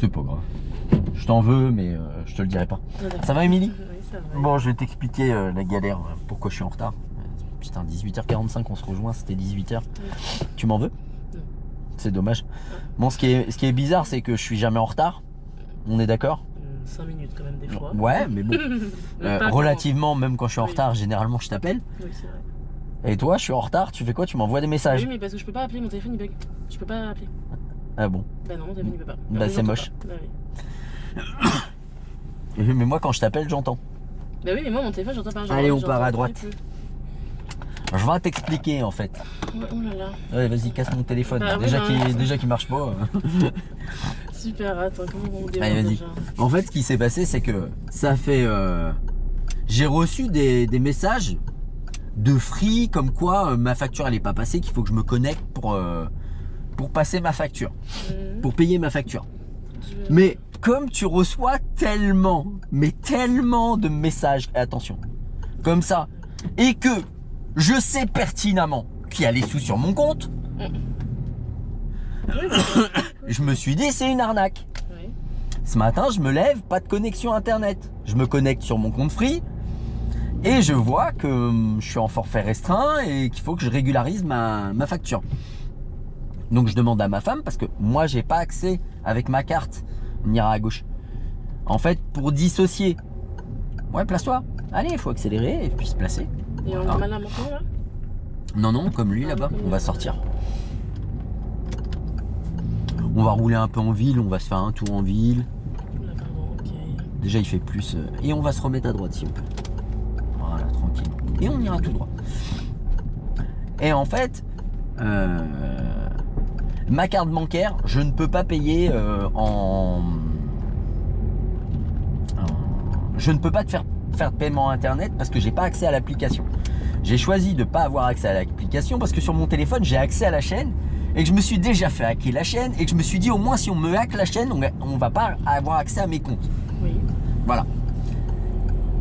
C'est pas grave. Je t'en veux, mais je te le dirai pas. Ça va, Émilie? Oui, ça va. Bon, je vais t'expliquer la galère, pourquoi je suis en retard. Putain, 18h45, on se rejoint, c'était 18h. Oui. Tu m'en veux? Non. C'est dommage. Bon, ce qui est bizarre, c'est que je suis jamais en retard. On est d'accord? 5 minutes quand même des fois. Ouais, mais bon. Pas Relativement, même quand je suis en Oui. retard, généralement, je t'appelle. Oui, c'est vrai. Et toi, je suis en retard, tu fais quoi? Tu m'envoies des messages. Oui, mais parce que je peux pas appeler, mon téléphone il bug. Je peux pas appeler. Ah bon? Bah non, mon téléphone il peut pas. Bah, c'est moche. Pas. Bah oui. Mais moi, quand je t'appelle, j'entends. Bah oui, mais moi mon téléphone j'entends pas. Allez, on J'entends part à très droite. peu. Je vais t'expliquer en fait. Oh là là. Ouais, vas-y, casse mon téléphone. Bah, déjà oui, qui marche pas. Super, attends, comment on démarre Allez, vas-y. déjà? En fait, ce qui s'est passé, c'est que ça fait. J'ai reçu des messages de Free comme quoi ma facture elle est pas passée, qu'il faut que je me connecte pour passer ma facture, pour payer ma facture. Mais comme tu reçois tellement, mais tellement de messages, attention, comme ça, et que je sais pertinemment qu'il y a les sous sur mon compte, je me suis dit c'est une arnaque. Oui. Ce matin, je me lève, pas de connexion internet. Je me connecte sur mon compte Free et je vois que je suis en forfait restreint et qu'il faut que je régularise ma facture. Donc je demande à ma femme parce que moi j'ai pas accès avec ma carte. On ira à gauche. En fait, pour dissocier. Ouais, place-toi. Allez, il faut accélérer et puis se placer. Et on Voilà. est mal à maintenant là? Non, non, comme lui là-bas, on va sortir. On va rouler un peu en ville, on va se faire un tour en ville. Là, pardon, ok. Déjà il fait plus. Et on va se remettre à droite si on peut. Voilà, tranquille. Et on ira tout droit. Et en fait, ma carte bancaire, je ne peux pas payer je ne peux pas te faire de paiement internet parce que j'ai pas accès à l'application. J'ai choisi de ne pas avoir accès à l'application parce que sur mon téléphone j'ai accès à la chaîne et que je me suis déjà fait hacker la chaîne et que je me suis dit au moins si on me hack la chaîne on va pas avoir accès à mes comptes. Oui. Voilà.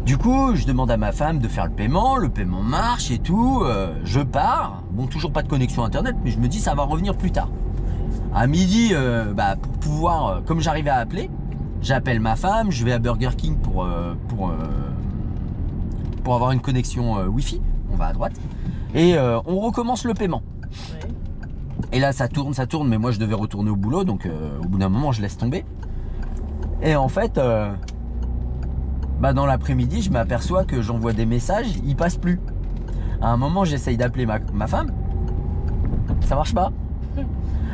Du coup je demande à ma femme de faire le paiement marche et tout, je pars, bon toujours pas de connexion internet mais je me dis ça va revenir plus tard. À midi, pour pouvoir, comme j'arrivais à appeler, j'appelle ma femme, je vais à Burger King pour avoir une connexion Wi-Fi. On va à droite et on recommence le paiement. Ouais. Et là ça tourne, mais moi je devais retourner au boulot, donc au bout d'un moment je laisse tomber. Et en fait, dans l'après-midi, je m'aperçois que j'envoie des messages, ils passent plus. À un moment, j'essaye d'appeler ma femme, ça marche pas.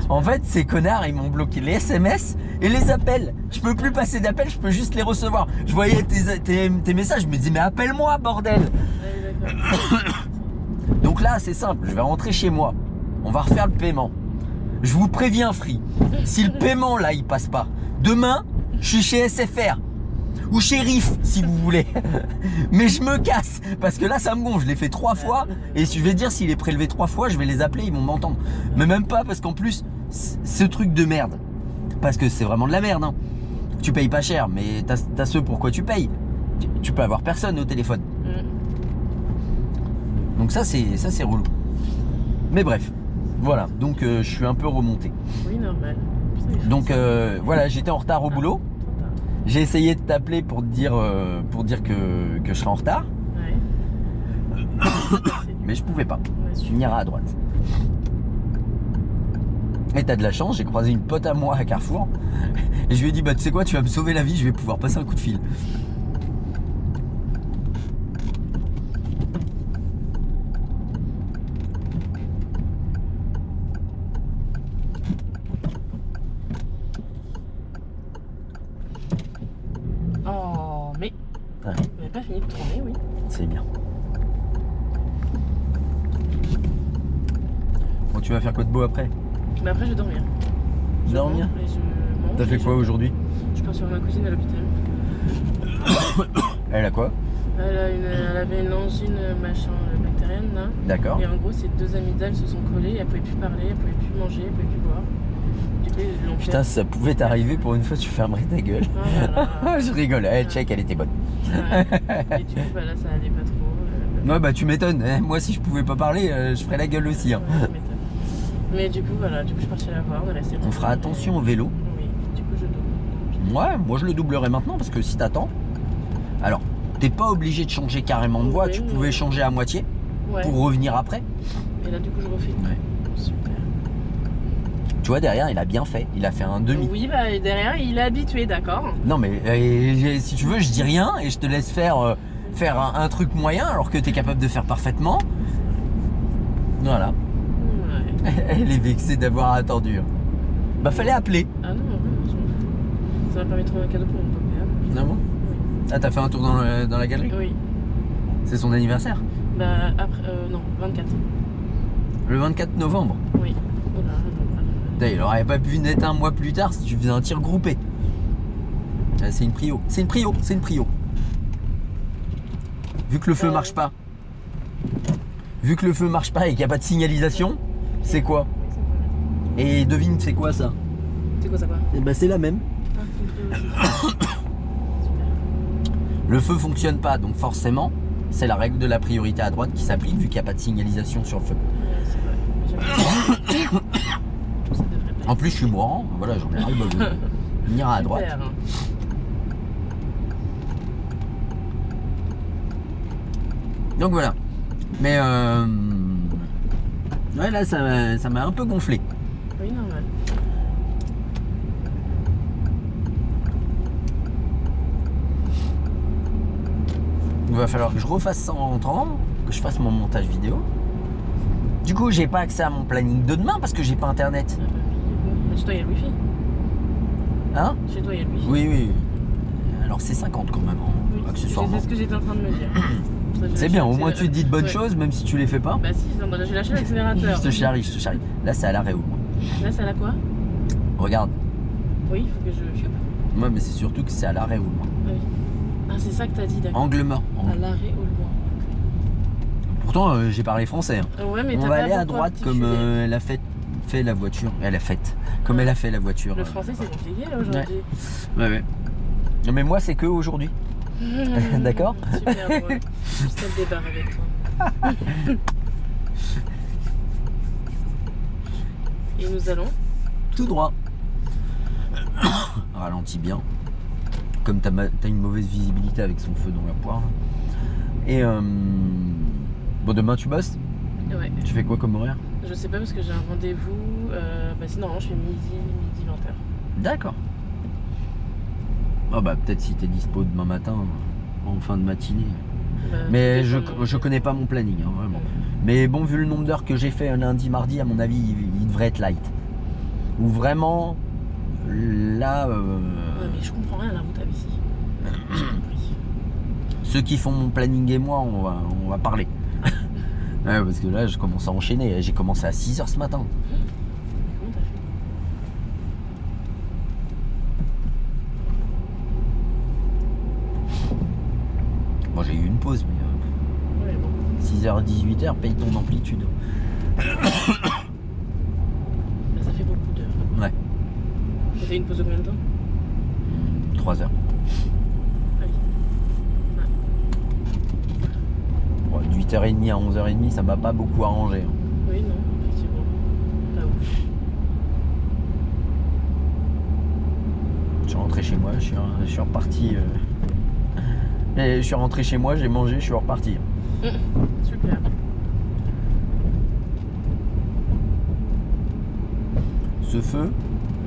En fait, ces connards, ils m'ont bloqué les SMS et les appels. Je peux plus passer d'appels, je peux juste les recevoir. Je voyais tes messages, je me dis mais appelle-moi, bordel. Ouais, d'accord. Donc là, c'est simple, je vais rentrer chez moi. On va refaire le paiement. Je vous préviens, Free, si le paiement là, il passe pas, demain, je suis chez SFR. Ou chez RIF, si vous voulez. Mais je me casse, parce que là, ça me gonfle. Je l'ai fait 3 fois, et je vais dire, s'il est prélevé 3 fois, je vais les appeler, ils vont m'entendre. Mais même pas, parce qu'en plus, ce truc de merde, parce que c'est vraiment de la merde, hein. Tu payes pas cher, mais t'as ce pourquoi tu payes. Tu peux avoir personne au téléphone. Donc ça, c'est relou. Mais bref, voilà. Donc, je suis un peu remonté. Oui, normal. Putain, Donc, voilà, j'étais en retard au boulot. J'ai essayé de t'appeler pour te dire que je serai en retard. Ouais. Mais je pouvais pas. Ouais, Tu iras à droite. Et t'as de la chance, j'ai croisé une pote à moi à Carrefour. Et je lui ai dit, tu sais quoi, tu vas me sauver la vie, je vais pouvoir passer un coup de fil. Oh, mais. Ouais. On n'a pas fini de tourner, oui. C'est bien. Bon, tu vas faire quoi de beau après? Mais après, je vais dormir. Dormir? rentre et je mange T'as fait et quoi aujourd'hui? Je pars sur ma cousine à l'hôpital. Elle a quoi? Elle avait une angine bactérienne là. D'accord. Et en gros, ses 2 amygdales se sont collées. Elle pouvait plus parler, elle pouvait plus manger, elle pouvait plus boire. Du coup, ils l'ont fait. Putain, si ça pouvait t'arriver, pour une fois, tu fermerais ta gueule. Oh là là. Je rigole, check, elle était bonne. Ouais. Et du coup, là, ça allait pas trop. Ouais, tu m'étonnes. Moi, si je pouvais pas parler, je ferais la gueule aussi. Hein. Ouais, tu m'étonnes. Mais du coup, je suis partie la voir, on est resté. On fera attention au vélo. Oui, du coup, je dors. Ouais, moi je le doublerai maintenant parce que si t'attends. Alors, t'es pas obligé de changer carrément de voie, Ouais, tu mais- pouvais changer à moitié Ouais. pour revenir après. Et là, du coup, je refais. Ouais. Super. Tu vois, derrière, il a bien fait. Il a fait un demi. Oui, bah, et derrière, il est habitué, d'accord. Non, mais si tu veux, je dis rien et je te laisse faire un truc moyen alors que t'es capable de faire parfaitement. Voilà. Ouais. Elle est vexée d'avoir attendu. Bah, fallait appeler. Ah non, vraiment, je m'en fous. Ça m'a permis de trouver un cadeau pour mon papa. Ah bon? Ah, t'as fait un tour dans la galerie? Oui. C'est son anniversaire? Bah, après, non, 24. Le 24 novembre. Oui. Oh là, Putain, il aurait pas pu naître un mois plus tard si tu faisais un tir groupé. Ah, c'est une prio. C'est une prio. C'est une prio. Vu que le feu marche pas. Vu que le feu marche pas et qu'il n'y a pas de signalisation, c'est quoi? Oui, ça me permet. Et devine, c'est quoi ça? C'est quoi ça, quoi? Eh ben, c'est la même. Ah, c'est une prio aussi. Super. Le feu fonctionne pas, donc forcément, c'est la règle de la priorité à droite qui s'applique vu qu'il n'y a pas de signalisation sur le feu. Ouais, c'est vrai. Mais j'aime bien. Ça devrait pas En plus, je suis mourant, voilà, j'en ai ras le bol. On ira à droite. Super, hein. Donc voilà. Mais ouais, là, ça m'a un peu gonflé. Oui, normal. Il va falloir que je refasse ça en rentrant, que je fasse mon montage vidéo. Du coup, j'ai pas accès à mon planning de demain parce que j'ai pas internet. Ah bah oui. Mais chez toi, il y a le wifi. Hein? Chez toi, il y a le wifi. Oui, oui. Alors c'est 50 quand même, hein, Oui. accessoirement. C'est ce que j'étais en train de me dire. Ça, j'ai C'est lâché bien, au moins tu te dis de bonnes Ouais. choses même si tu les fais pas. Bah si, non, bah, j'ai lâché l'accélérateur. Je te charrie, je te charrie. Là, c'est à l'arrêt au moins. Là, c'est à la quoi? Regarde. Oui, il faut que je fiup. Moi, mais c'est surtout que c'est à l'arrêt au loin. Ah oui. Ah, c'est ça que t'as dit, d'accord. Angle mort. À l'arrêt au loin. Pourtant, j'ai parlé français. Hein. Ouais, mais On t'as va pas aller à beaucoup droite comme articulé. elle a fait la voiture. Elle a fait. Comme elle a fait la voiture. Le français, c'est compliqué là, aujourd'hui. Ouais, ouais. Mais moi, c'est que aujourd'hui. D'accord. Super drôle. Juste le débarre avec toi. Et nous allons. Tout droit. Ralentis bien. Comme t'as une mauvaise visibilité avec son feu dans la poire. Et bon, demain tu bosses? Ouais. Tu fais quoi comme horaire? Je sais pas parce que j'ai un rendez-vous. Bah si, normalement, je fais midi 20h. D'accord. Ah bah peut-être si t'es dispo demain matin en fin de matinée. Bah, Mais tout dépend de- je connais pas mon planning, hein, vraiment. Mais bon, vu le nombre d'heures que j'ai fait un lundi, mardi, à mon avis, il devrait être light. Ou vraiment, là, Ouais, mais je comprends rien à la route à ici. J'ai compris. ceux qui font mon planning et moi, on va parler. Ouais, parce que là, je commence à enchaîner. J'ai commencé à 6h ce matin. Mais comment t'as fait? Bon, j'ai eu une pause, mais Ouais, bon. 6h, 18h, paye ton amplitude. Bah, ça fait beaucoup d'heures. Ouais, T'as fait une pause de combien de temps? 3h. Ah oui. Bon, de 8h30 à 11h30, ça m'a pas beaucoup arrangé. Hein. Oui, non, effectivement. Pas ouf. Je suis rentré chez moi, je suis reparti. Et je suis rentré chez moi, j'ai mangé, je suis reparti. Super. Ce feu,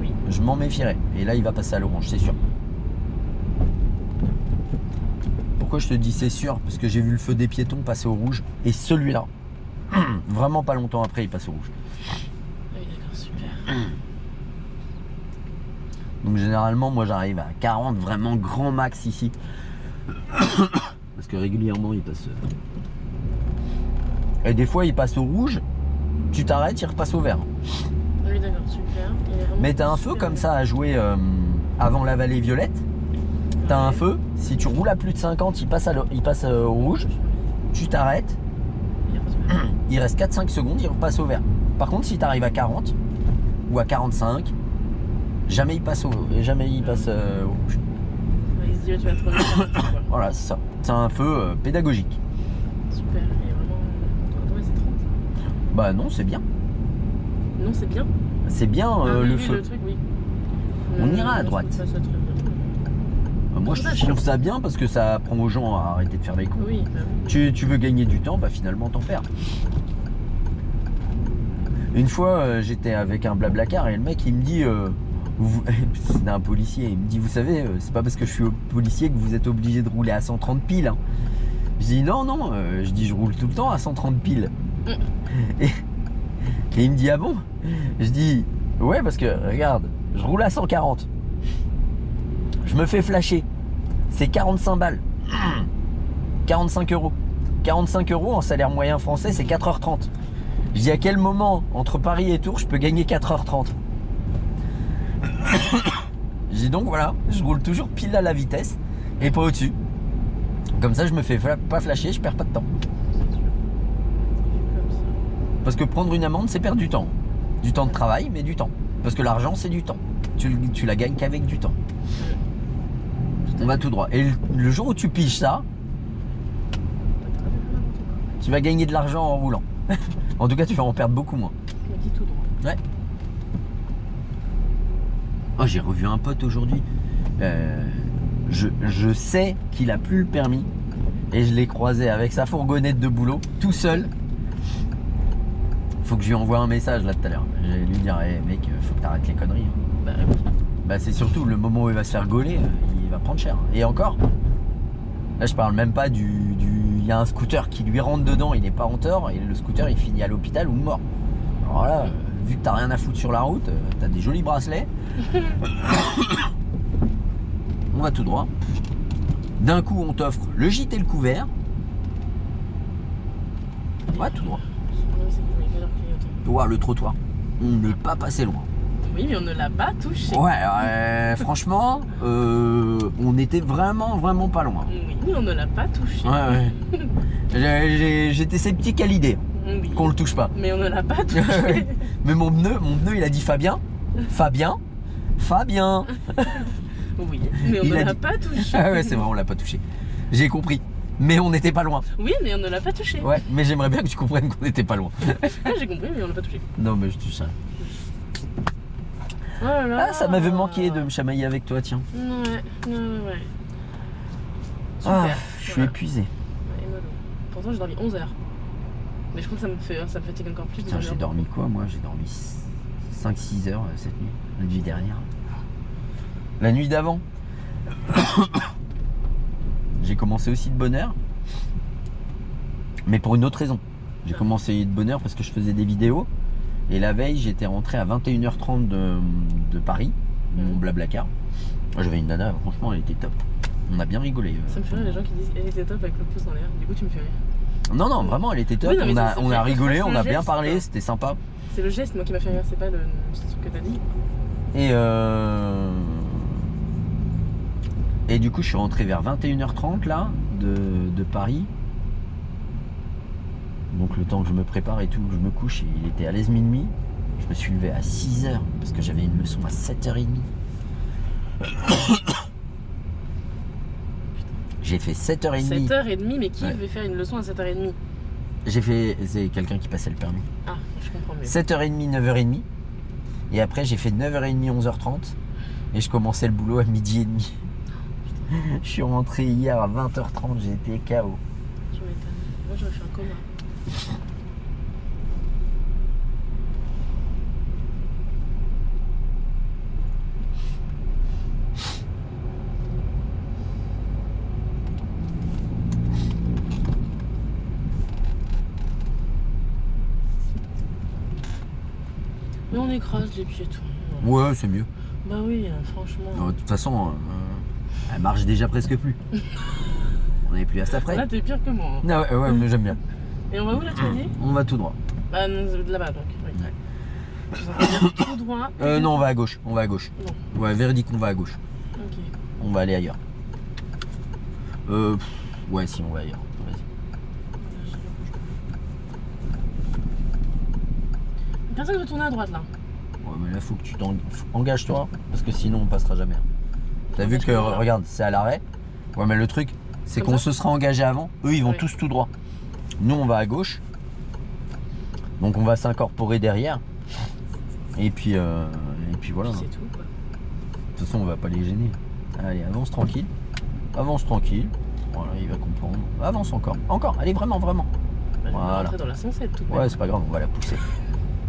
Oui. je m'en méfierais. Et là, il va passer à l'orange, c'est sûr. Pourquoi je te dis c'est sûr? Parce que j'ai vu le feu des piétons passer au rouge. Et celui-là, vraiment pas longtemps après, il passe au rouge. Oui, d'accord, super. Donc généralement, moi j'arrive à 40, vraiment grand max ici. Parce que régulièrement, il passe. Et des fois, il passe au rouge. Tu t'arrêtes, il repasse au vert. Oui, d'accord, super. Il est vraiment Mais t'as un feu super comme bien. ça à jouer avant la vallée violette. T'as un Ouais. feu, si tu roules à plus de 50, il passe au rouge. Tu t'arrêtes, Il repasse au vert. il reste 4-5 secondes, il repasse au vert. Par contre, si tu arrives à 40 ou à 45, jamais il passe au rouge. Ouais, il se dit, tu vas te remettre. Quoi. Voilà, c'est ça. C'est un feu pédagogique. Super. Il est vraiment. Attends, ouais, c'est 30. Bah non, c'est bien. Non, c'est bien. C'est bien Ah, oui, le oui, feu. Le truc, oui. On ira à non, droite. c'est pas ça, très bien. Moi, je trouve ça bien parce que ça apprend aux gens à arrêter de faire les cons. Oui, bah oui. Tu veux gagner du temps, bah finalement t'en perds. Une fois, j'étais avec un blablacar et le mec il me dit, c'était un policier, il me dit, vous savez, c'est pas parce que je suis policier que vous êtes obligé de rouler à 130 piles. Hein. Je dis non, je dis je roule tout le temps à 130 piles. Et il me dit ah bon? Je dis ouais parce que regarde, je roule à 140. Je me fais flasher. C'est 45 balles. 45 euros. 45 euros en salaire moyen français, c'est 4h30. Je dis à quel moment, entre Paris et Tours, je peux gagner 4h30? Je dis donc voilà, je roule toujours pile à la vitesse et pas au-dessus. Comme ça, je me fais pas flasher, je perds pas de temps. Comme ça. Parce que prendre une amende, c'est perdre du temps. Du temps de travail, mais du temps. Parce que l'argent, c'est du temps. Tu la gagnes qu'avec du temps. On va tout droit. Et le jour où tu piges ça, tu vas gagner de l'argent en roulant. En tout cas, tu vas en perdre beaucoup moins. On dit tout droit. Ouais. Oh, j'ai revu un pote aujourd'hui. Je sais qu'il a plus le permis. Et je l'ai croisé avec sa fourgonnette de boulot, tout seul. Faut que je lui envoie un message là tout à l'heure. Je vais lui dire, hey, mec, faut que t'arrêtes les conneries. Bah oui. Bah c'est surtout le moment où il va se faire gauler, il va prendre cher. Et encore, là je parle même pas il y a un scooter qui lui rentre dedans, il n'est pas en tort, et le scooter il finit à l'hôpital ou mort. Alors là, vu que t'as rien à foutre sur la route, t'as des jolis bracelets. On va tout droit. D'un coup on t'offre le gîte et le couvert. On va tout droit. Ouah, le trottoir. On n'est pas passé loin. Oui, mais on ne l'a pas touché. Ouais, franchement, on était vraiment pas loin. Oui, mais on ne l'a pas touché. Ouais. J'étais sceptique à l'idée Oui. qu'on le touche pas. Mais on ne l'a pas touché. Mais mon pneu, il a dit Fabien. Oui, mais on Il ne a l'a dit- pas touché. Ah ouais, c'est vrai, on l'a pas touché. J'ai compris. Mais on n'était pas loin. Oui, mais on ne l'a pas touché. Ouais, mais j'aimerais bien que tu comprennes qu'on n'était pas loin. Ah, j'ai compris, mais on l'a pas touché. Non, mais je touche ça. Oh là là. Ah, ça m'avait manqué de me chamailler avec toi, tiens. Ouais. Super. Ah, je suis Voilà. épuisé. Ouais, et mollo. Pourtant, j'ai dormi 11 heures. Mais je crois que ça me fatigue encore plus. de Tiens, dormir. j'ai dormi quoi, moi? J'ai dormi 5-6 heures cette nuit. La nuit dernière. La nuit d'avant. J'ai commencé aussi de bonne heure. Mais pour une autre raison. J'ai commencé de bonne heure parce que je faisais des vidéos. Et la veille, j'étais rentré à 21h30 de Paris, mon blablacar. J'avais une nana, franchement, elle était top. On a bien rigolé. Ça me fait rire les gens qui disent elle était top avec le pouce en l'air. Du coup, tu me fais rire. Non, vraiment, elle était top. Oui, non, mais ça on fait a rigolé, presque on le a bien geste, parlé, quoi. c'était sympa. C'est le geste, moi, qui m'a fait rire. C'est pas le truc que t'as dit. Et du coup, je suis rentré vers 21h30 là, de Paris. Donc le temps que je me prépare et tout, que je me couche, il était à l'aise minuit. Je me suis levé à 6h parce que j'avais une leçon à 7h30. J'ai fait 7h30. 7h30, mais qui Ouais. veut faire une leçon à 7h30? C'est quelqu'un qui passait le permis. Ah, je comprends mieux. 7h30, 9h30. Et après, j'ai fait 9h30, 11h30. Et je commençais le boulot à 12h30. Je suis rentré hier à 20h30, j'ai été KO. Je m'étonne. Moi, j'aurais fait un coma. Mais on écrase les piétons. Ouais, c'est mieux. Bah oui, franchement. De toute façon, elle marche déjà presque plus. On n'est plus à ça près. Là, t'es pire que moi. Hein. Non, ouais, mais j'aime bien. Et on va où là, tu as dit? On va tout droit. Bah, non, de là-bas donc. Oui. Ouais. Ça veut dire tout droit. Non, on va à gauche. On va à gauche. Non. Ouais, véridique, on va à gauche. Ok. On va aller ailleurs. Ouais, si, on va ailleurs. Vas-y. Personne veut tourner à droite là. Ouais, mais là, faut que tu t'engages-toi, parce que sinon, on passera jamais. T'as vu que, Engage-toi, là. regarde, c'est à l'arrêt. Ouais, mais le truc, c'est Comme qu'on ça se sera engagé avant. Eux, ils vont Ouais. tous tout droit. Nous, on va à gauche. Donc, on va s'incorporer derrière. Et puis voilà. C'est tout quoi. De toute façon, on va pas les gêner. Allez, avance tranquille. avance tranquille. Voilà, il va comprendre. Avance encore. Encore, allez, vraiment, vraiment. Bah, je vais Voilà. rentrer dans la 107 tout de Ouais, même. c'est pas grave, on va la pousser.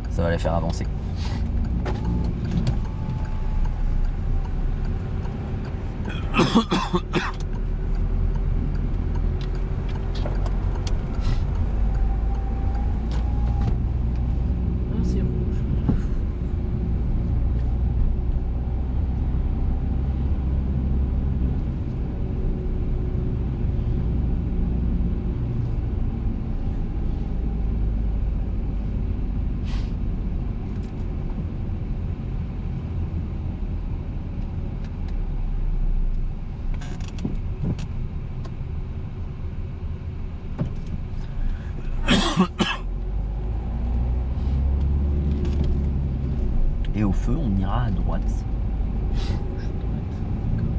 Ça va la faire avancer. Ah, c'est rouge. Et au feu, on ira à droite. Rouge, droite. D'accord.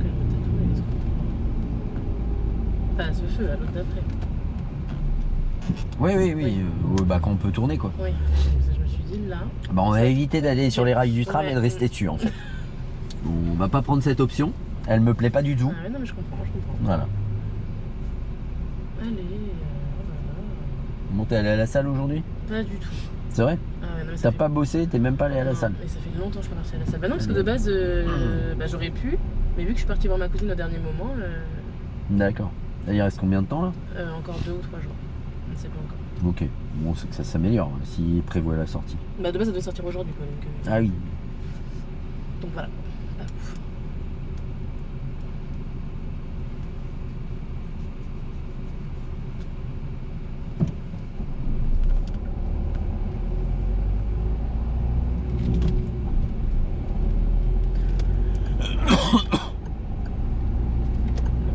Calme-toi, les autres. Enfin, ce feu, à l'autre d'après. Oui, oui, oui. Oui. Bah, quand on peut tourner, quoi. Oui, ça, je me suis dit là. Bah, on va éviter d'aller sur les rails du tram Ouais. et de rester dessus, en fait. On va pas prendre cette option. Elle me plaît pas du tout. Ah, ouais, non, mais je comprends, je comprends. Voilà. Allez, oh là Bon, t'es allé à la salle aujourd'hui? là. Pas du tout. C'est vrai? Ah ouais, non, mais ça T'as fait- pas bossé, t'es même pas allé à la Non, salle. mais ça fait longtemps que je suis pas partie à la salle. Bah non, parce que de base, bah, j'aurais pu, mais vu que je suis partie voir ma cousine au dernier moment, D'accord. Là, il reste combien de temps là? encore 2 ou 3 jours. On ne sait pas encore. Ok. Bon, c'est que ça s'améliore hein, s'il prévoit la sortie. Bah de base, ça devait sortir aujourd'hui, quoi. Ah oui. Donc voilà. Pas ouf.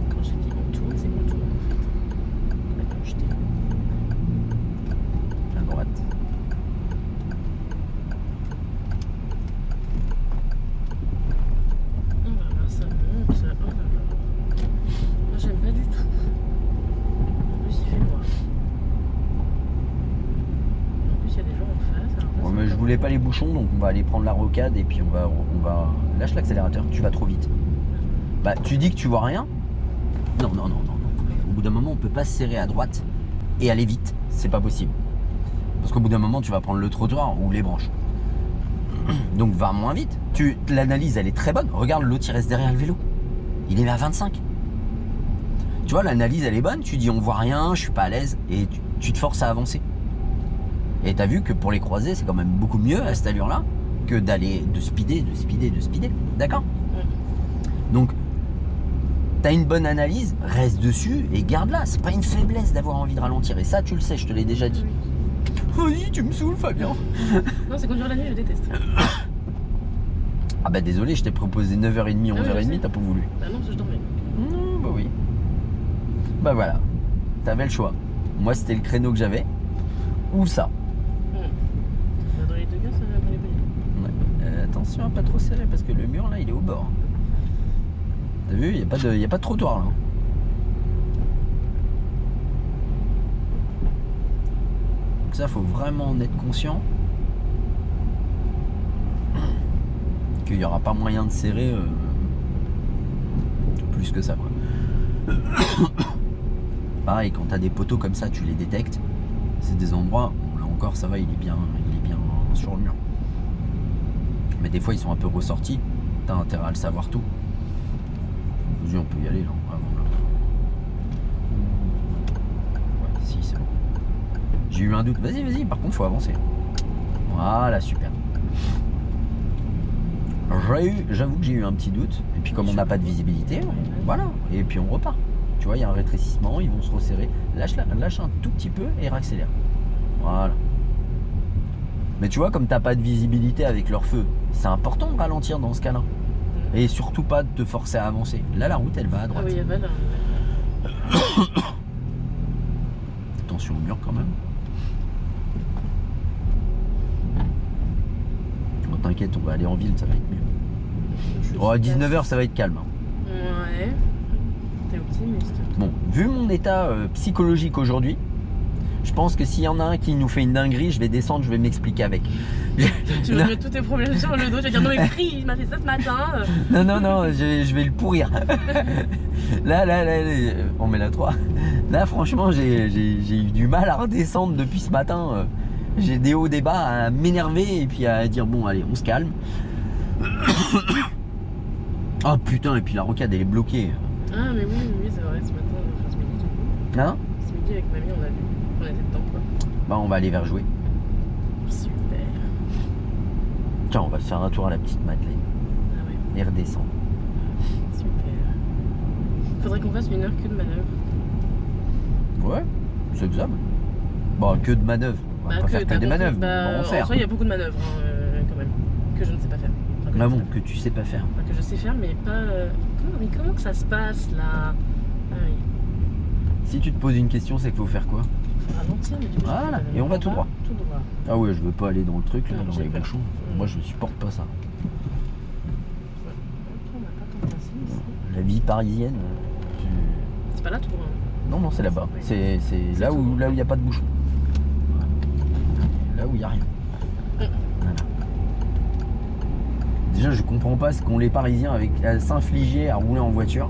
Quand j'ai dit on tourne, c'est qu'on tourne en fait. Attends, je t'ai. À droite. Oh là là, ça monte. Oh là là. Moi, j'aime pas du tout. En plus, il fait noir. En plus, il y a des gens en face. Alors là, Ouais, c'est mais je encore- voulais pas les bouchons, donc on va aller prendre la rocade et puis on va... Lâche l'accélérateur, tu vas trop vite. Bah, tu dis que tu vois rien? Non, non, non, non, non. Au bout d'un moment, on peut pas se serrer à droite et aller vite. C'est pas possible. Parce qu'au bout d'un moment, tu vas prendre le trottoir ou les branches. Donc va moins vite. L'analyse, elle est très bonne. Regarde, l'autre, il reste derrière le vélo. Il est à 25. Tu vois, l'analyse, elle est bonne. Tu dis, on voit rien, je suis pas à l'aise. Et tu te forces à avancer. Et t'as vu que pour les croisés, c'est quand même beaucoup mieux à cette allure-là que d'aller de speeder. D'accord? Ouais. Donc, t'as une bonne analyse, reste dessus et garde-la. C'est pas une faiblesse d'avoir envie de ralentir. Et ça, tu le sais, je te l'ai déjà dit. Oui. Oui, tu me saoules, Fabien. Non, c'est conduire la nuit, je déteste. Ah bah désolé, je t'ai proposé 9h30, Ah oui, je 11h30, sais. t'as pas voulu. Bah non, parce que je dormais. Non, bah oui. Bah voilà, t'avais le choix. Moi, c'était le créneau que j'avais. Ou ça. Bah, dans les deux cas, ça va dans les bonnes. Ouais. Attention à pas trop serrer parce que le mur là, il est au bord. T'as vu, il n'y a pas de trottoir là. Donc ça, faut vraiment en être conscient. Qu'il n'y aura pas moyen de serrer plus que ça, quoi. Pareil, quand tu as des poteaux comme ça, tu les détectes. C'est des endroits où là encore, ça va, il est bien sur le mur. Mais des fois, ils sont un peu ressortis. T'as intérêt à le savoir tout. Vas-y, on peut y aller là. Avant, là. Ouais, si, c'est bon. J'ai eu un doute. Vas-y, vas-y. Par contre, faut avancer. Voilà, super. J'avoue que j'ai eu un petit doute. Et puis comme on n'a pas de visibilité, voilà. Et puis on repart. Tu vois, il y a un rétrécissement, ils vont se resserrer. Lâche un tout petit peu et accélère. Voilà. Mais tu vois, comme t'as pas de visibilité avec leur feu, c'est important de ralentir dans ce cas-là. Et surtout pas de te forcer à avancer. Là, la route, elle va à Ah droite. oui, il y a pas là. Attention au mur quand même. Bon, t'inquiète, on va aller en ville, ça va être mieux. Oh, à 19h, ça va être calme. Hein. Ouais. T'es optimiste. Bon, vu mon état psychologique aujourd'hui, Je pense que s'il y en a un qui nous fait une dinguerie, je vais descendre, je vais m'expliquer avec. Tu vas mettre tous tes problèmes sur le dos, tu vas dire non mais Free, il m'a fait ça ce matin. Non, je vais le pourrir. Là, on met la 3. Là, franchement, j'ai eu du mal à redescendre depuis ce matin. J'ai des hauts, des bas à m'énerver et puis à dire bon, allez, on se calme. Oh putain, et puis la rocade, elle est bloquée. Ah mais oui, c'est vrai, ce matin, enfin ce midi du coup. Hein? Ce midi avec mamie, on l'a vu, on était dedans quoi. Bah, on va aller vers jouer. Super. Tiens, on va se faire un tour à la petite Madeleine Ah ouais, et redescendre. super. Faudrait qu'on fasse 1 heure que de manœuvre. Ouais, c'est faisable. Bon, que de manœuvres. On va pas faire que des manœuvres. Bah, on va en en faire. soi, il y a beaucoup de manœuvres quand même, que je ne sais pas faire. Enfin, que Bah je bon, sais pas- que tu sais pas faire. enfin, que je sais faire, mais pas. Comment que ça se passe là? Ah oui. Si tu te poses une question, c'est qu'il faut faire quoi? Ralentir, mais du coup, Voilà, je vais et on va aller tout droit. Tout droit. Ah ouais, je veux pas aller dans le truc, là, Non, dans j'ai les peur. bouchons. Moi, je supporte pas ça. Ok, on n'a pas tant passé ici. La vie parisienne. C'est pas là tout droit. Hein. Non, c'est là-bas. Oui. C'est C'est là tout où droit. il n'y a pas de bouchon. Là où il n'y a rien. Voilà. Déjà, je comprends pas ce qu'ont les Parisiens à s'infliger à rouler en voiture.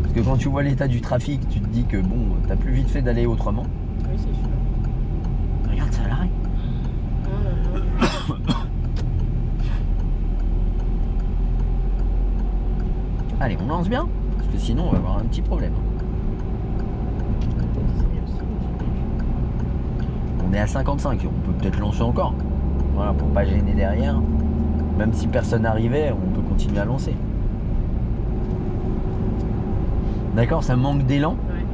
Parce que quand tu vois l'état du trafic, tu te dis que bon, t'as plus vite fait d'aller autrement. Oui, c'est sûr. Regarde ça à l'arrêt. Oh là là. Allez, on lance bien. Parce que sinon, on va avoir un petit problème. On est à 55, on peut peut-être lancer encore. Voilà, pour pas gêner derrière. Même si personne n'arrivait, on peut continuer à lancer. D'accord, ça manque d'élan. Ouais.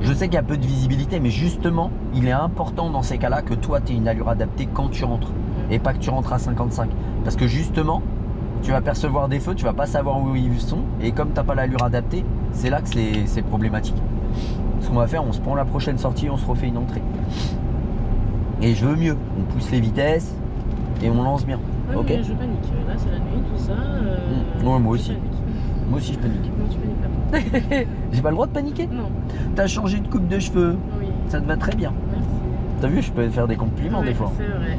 Je sais qu'il y a peu de visibilité, mais justement, il est important dans ces cas-là que toi, tu aies une allure adaptée quand tu rentres. Et pas que tu rentres à 55. Parce que justement, tu vas percevoir des feux, tu vas pas savoir où ils sont. Et comme tu n'as pas l'allure adaptée, c'est là que c'est problématique. Ce qu'on va faire, on se prend la prochaine sortie, on se refait une entrée. Et je veux mieux. On pousse les vitesses et on lance bien. Ouais, Ok. mais je panique. Là, c'est la nuit, tout ça. Ouais, moi je aussi. panique. Moi aussi, je panique. Non, tu paniques pas. J'ai pas le droit de paniquer. Non. T'as changé de coupe de cheveux. Oui. Ça te va très bien. Merci. T'as vu, je peux faire des compliments Ouais, des fois. C'est vrai.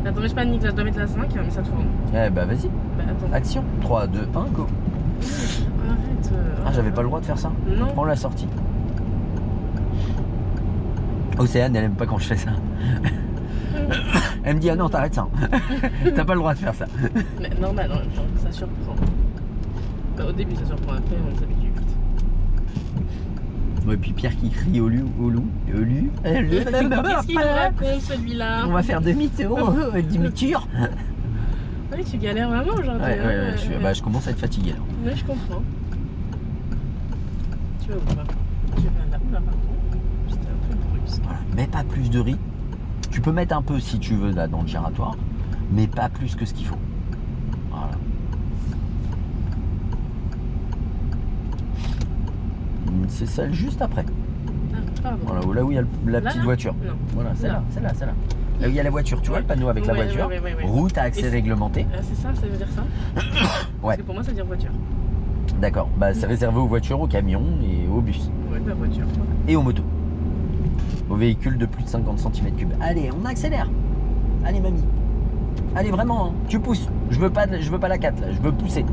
Attends, mais je panique. Là, je dois mettre la 5, mais ça tourne. Eh bah vas-y. Bah, attends. Action. 3, 2, 1, go. Arrête. Ah, j'avais pas le droit de faire ça. Non. Prends la sortie. Océane, elle aime pas quand je fais ça. Elle me dit, ah non, t'arrêtes ça. T'as pas le droit de faire ça. Mais normal, en même temps, ça surprend. Bah, au début, ça surprend. Après, on s'habitue vite. Ouais, puis Pierre qui crie au loup. Qu'est-ce qu'il nous raconte, celui-là? On va faire demi-tour. Demi-tour. Oui, tu galères vraiment aujourd'hui. Ouais, je commence à être fatigué là. Oui, je comprends. Tu vas où là? Tu vas là où là, par contre? C'était un peu brusque. Voilà. Mets pas plus de riz. Tu peux mettre un peu si tu veux là dans le giratoire, mais pas plus que ce qu'il faut. Voilà. C'est celle juste après. Ah, pardon. Voilà, là où il y a la Là, petite là voiture. Non. Voilà, celle-là, Là. celle-là, celle-là. Là où il y a la voiture, tu vois Ouais. le panneau avec la Ouais, voiture. ouais. Route à accès Et c'est- réglementé. Ah, c'est ça veut dire ça? Ouais. Parce que pour moi, ça veut dire voiture. D'accord. Bah c'est réservé aux voitures, aux camions et aux bus. Ouais, bah voiture. Et aux motos. Aux véhicules de plus de 50 cm3. Allez, on accélère. Allez mamie. Allez vraiment, hein. Tu pousses. Je veux pas la 4 là, je veux pousser.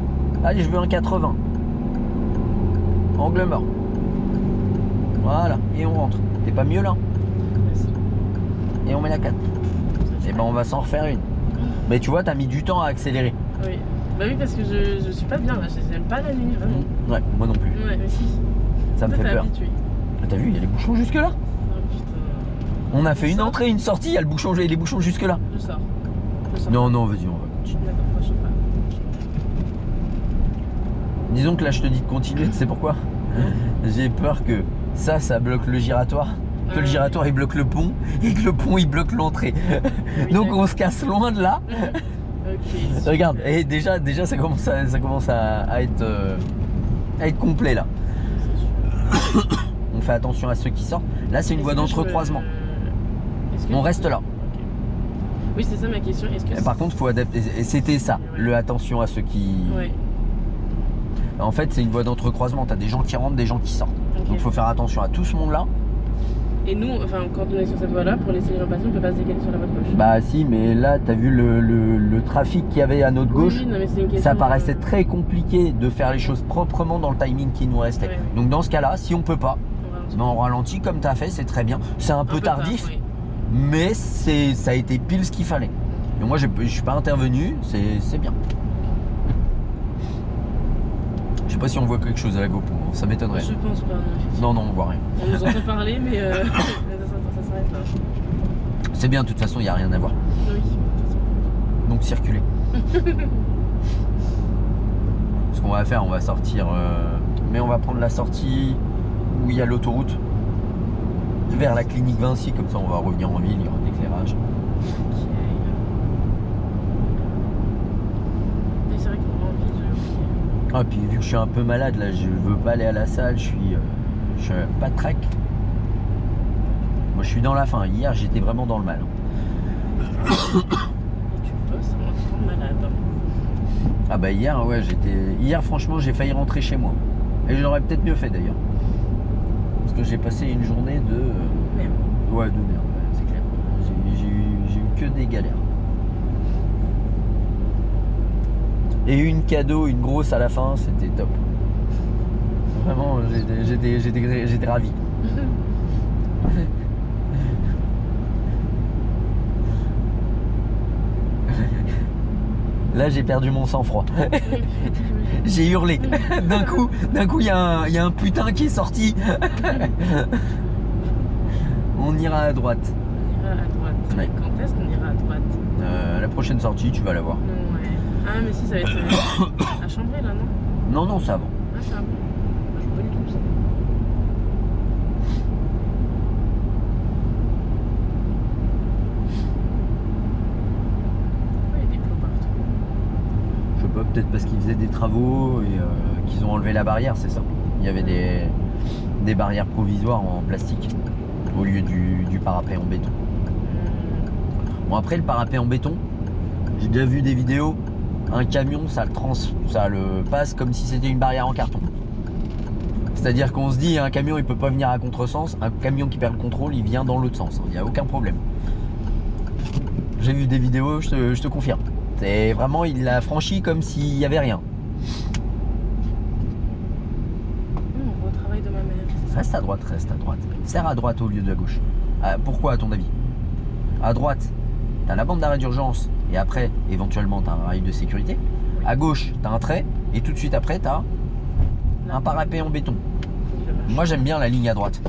Allez, je veux un 80. Angle mort. Voilà, et on rentre. T'es pas mieux là? Merci. Et on met la 4. Et ben on va s'en refaire une. Mais tu vois, t'as mis du temps à accélérer. Oui. Bah oui, parce que je suis pas bien là. J'aime pas la nuit, vraiment. Ouais, moi non plus. Ouais, mais si. Ça me Toi, fait t'es peur. habitué. T'as vu, il y a les bouchons jusque là. Oh putain. On a fait une Ça entrée, une sortie, il y a le bouchon, les bouchons jusque là. Je sors. Je sors. Non, vas-y, on va continuer. D'accord, moi je sais pas. Disons que là, je te dis de continuer, tu sais pourquoi? J'ai peur que ça bloque le giratoire, que le giratoire il bloque le pont et que le pont il bloque l'entrée. Oui, Donc d'accord. on se casse loin de là. Ok. Regarde, et déjà ça commence à être complet là. C'est sûr. On fait attention à ceux qui sortent. Là, c'est une voie Est-ce que je d'entrecroisement. peux- est-ce que On je reste peux- là. Ok. Oui, c'est ça ma question. Est-ce que Et par contre, il faut adapter. Et c'était ça, Ouais. le attention à ceux qui. Ouais. En fait, c'est une voie d'entrecroisement. T'as des gens qui rentrent, des gens qui sortent. Ok. Donc, il faut faire attention à tout ce monde-là. Et nous, enfin, quand on est sur cette voie-là, pour laisser les gens passer, on peut pas se décaler sur la voie de gauche. Bah si, mais là, t'as vu le trafic qu'il y avait à notre gauche. Oui, non, mais c'est une question, Ça paraissait très compliqué de faire les choses proprement dans le timing qui nous restait. Ouais. Donc dans ce cas-là, si on peut pas, on ralentit. ben on ralentit comme tu as fait, c'est très bien. C'est un peu tardif, tard, oui. mais ça a été pile ce qu'il fallait. Et moi, je suis pas intervenu, c'est bien. Je sais pas si on voit quelque chose à la GoPro, hein, ça m'étonnerait. Je pense pas, non, effectivement. Non, on voit rien. On nous entend parler, mais ça s'arrête là. C'est bien, de toute façon, il n'y a rien à voir. Oui. Donc circuler. Ce qu'on va faire, on va sortir, mais on va prendre la sortie où il y a l'autoroute vers la clinique Vinci, comme ça on va revenir en ville, il y aura de l'éclairage. Ok. Mais c'est vrai qu'on a envie de. Ah, puis vu que je suis un peu malade là, je veux pas aller à la salle, je suis pas de trek. Moi je suis dans la fin, hier j'étais vraiment dans le mal. Et tu bosses en étant malade. Ah bah hier ouais hier franchement j'ai failli rentrer chez moi. Et j'aurais peut-être mieux fait d'ailleurs. Parce que j'ai passé une journée de. Merde. Ouais, de merde, ouais, c'est clair. J'ai eu que des galères. Et une cadeau, une grosse à la fin, c'était top. Vraiment, j'étais ravi. Là, j'ai perdu mon sang-froid. J'ai hurlé. D'un coup, il y a un putain qui est sorti. On ira à droite. On ira à droite. Ouais. Quand est-ce qu'on ira à droite? La prochaine sortie, tu vas la voir. Ouais. Ah, mais si, ça va être à Chambray là, non? Non, ça avant. Ah, ça va. Je vois pas du tout ça. Ouais, il y a des plots partout. Je sais pas, peut-être parce qu'ils faisaient des travaux et qu'ils ont enlevé la barrière, c'est ça. Il y avait des barrières provisoires en plastique au lieu du parapet en béton. Bon, après le parapet en béton, j'ai déjà vu des vidéos, un camion ça le passe comme si c'était une barrière en carton. C'est-à-dire qu'on se dit un camion il peut pas venir à contresens, un camion qui perd le contrôle il vient dans l'autre sens, il n'y a aucun problème. J'ai vu des vidéos, je te confirme. C'est vraiment, il l'a franchi comme s'il n'y avait rien. On voit le travail de ma mère. Reste à droite, serre à droite au lieu de la gauche. Ah, pourquoi à ton avis? À droite, t'as la bande d'arrêt d'urgence et après, éventuellement, t'as un rail de sécurité. À gauche, t'as un trait et tout de suite après, t'as un parapet en béton. Moi, j'aime bien la ligne à droite.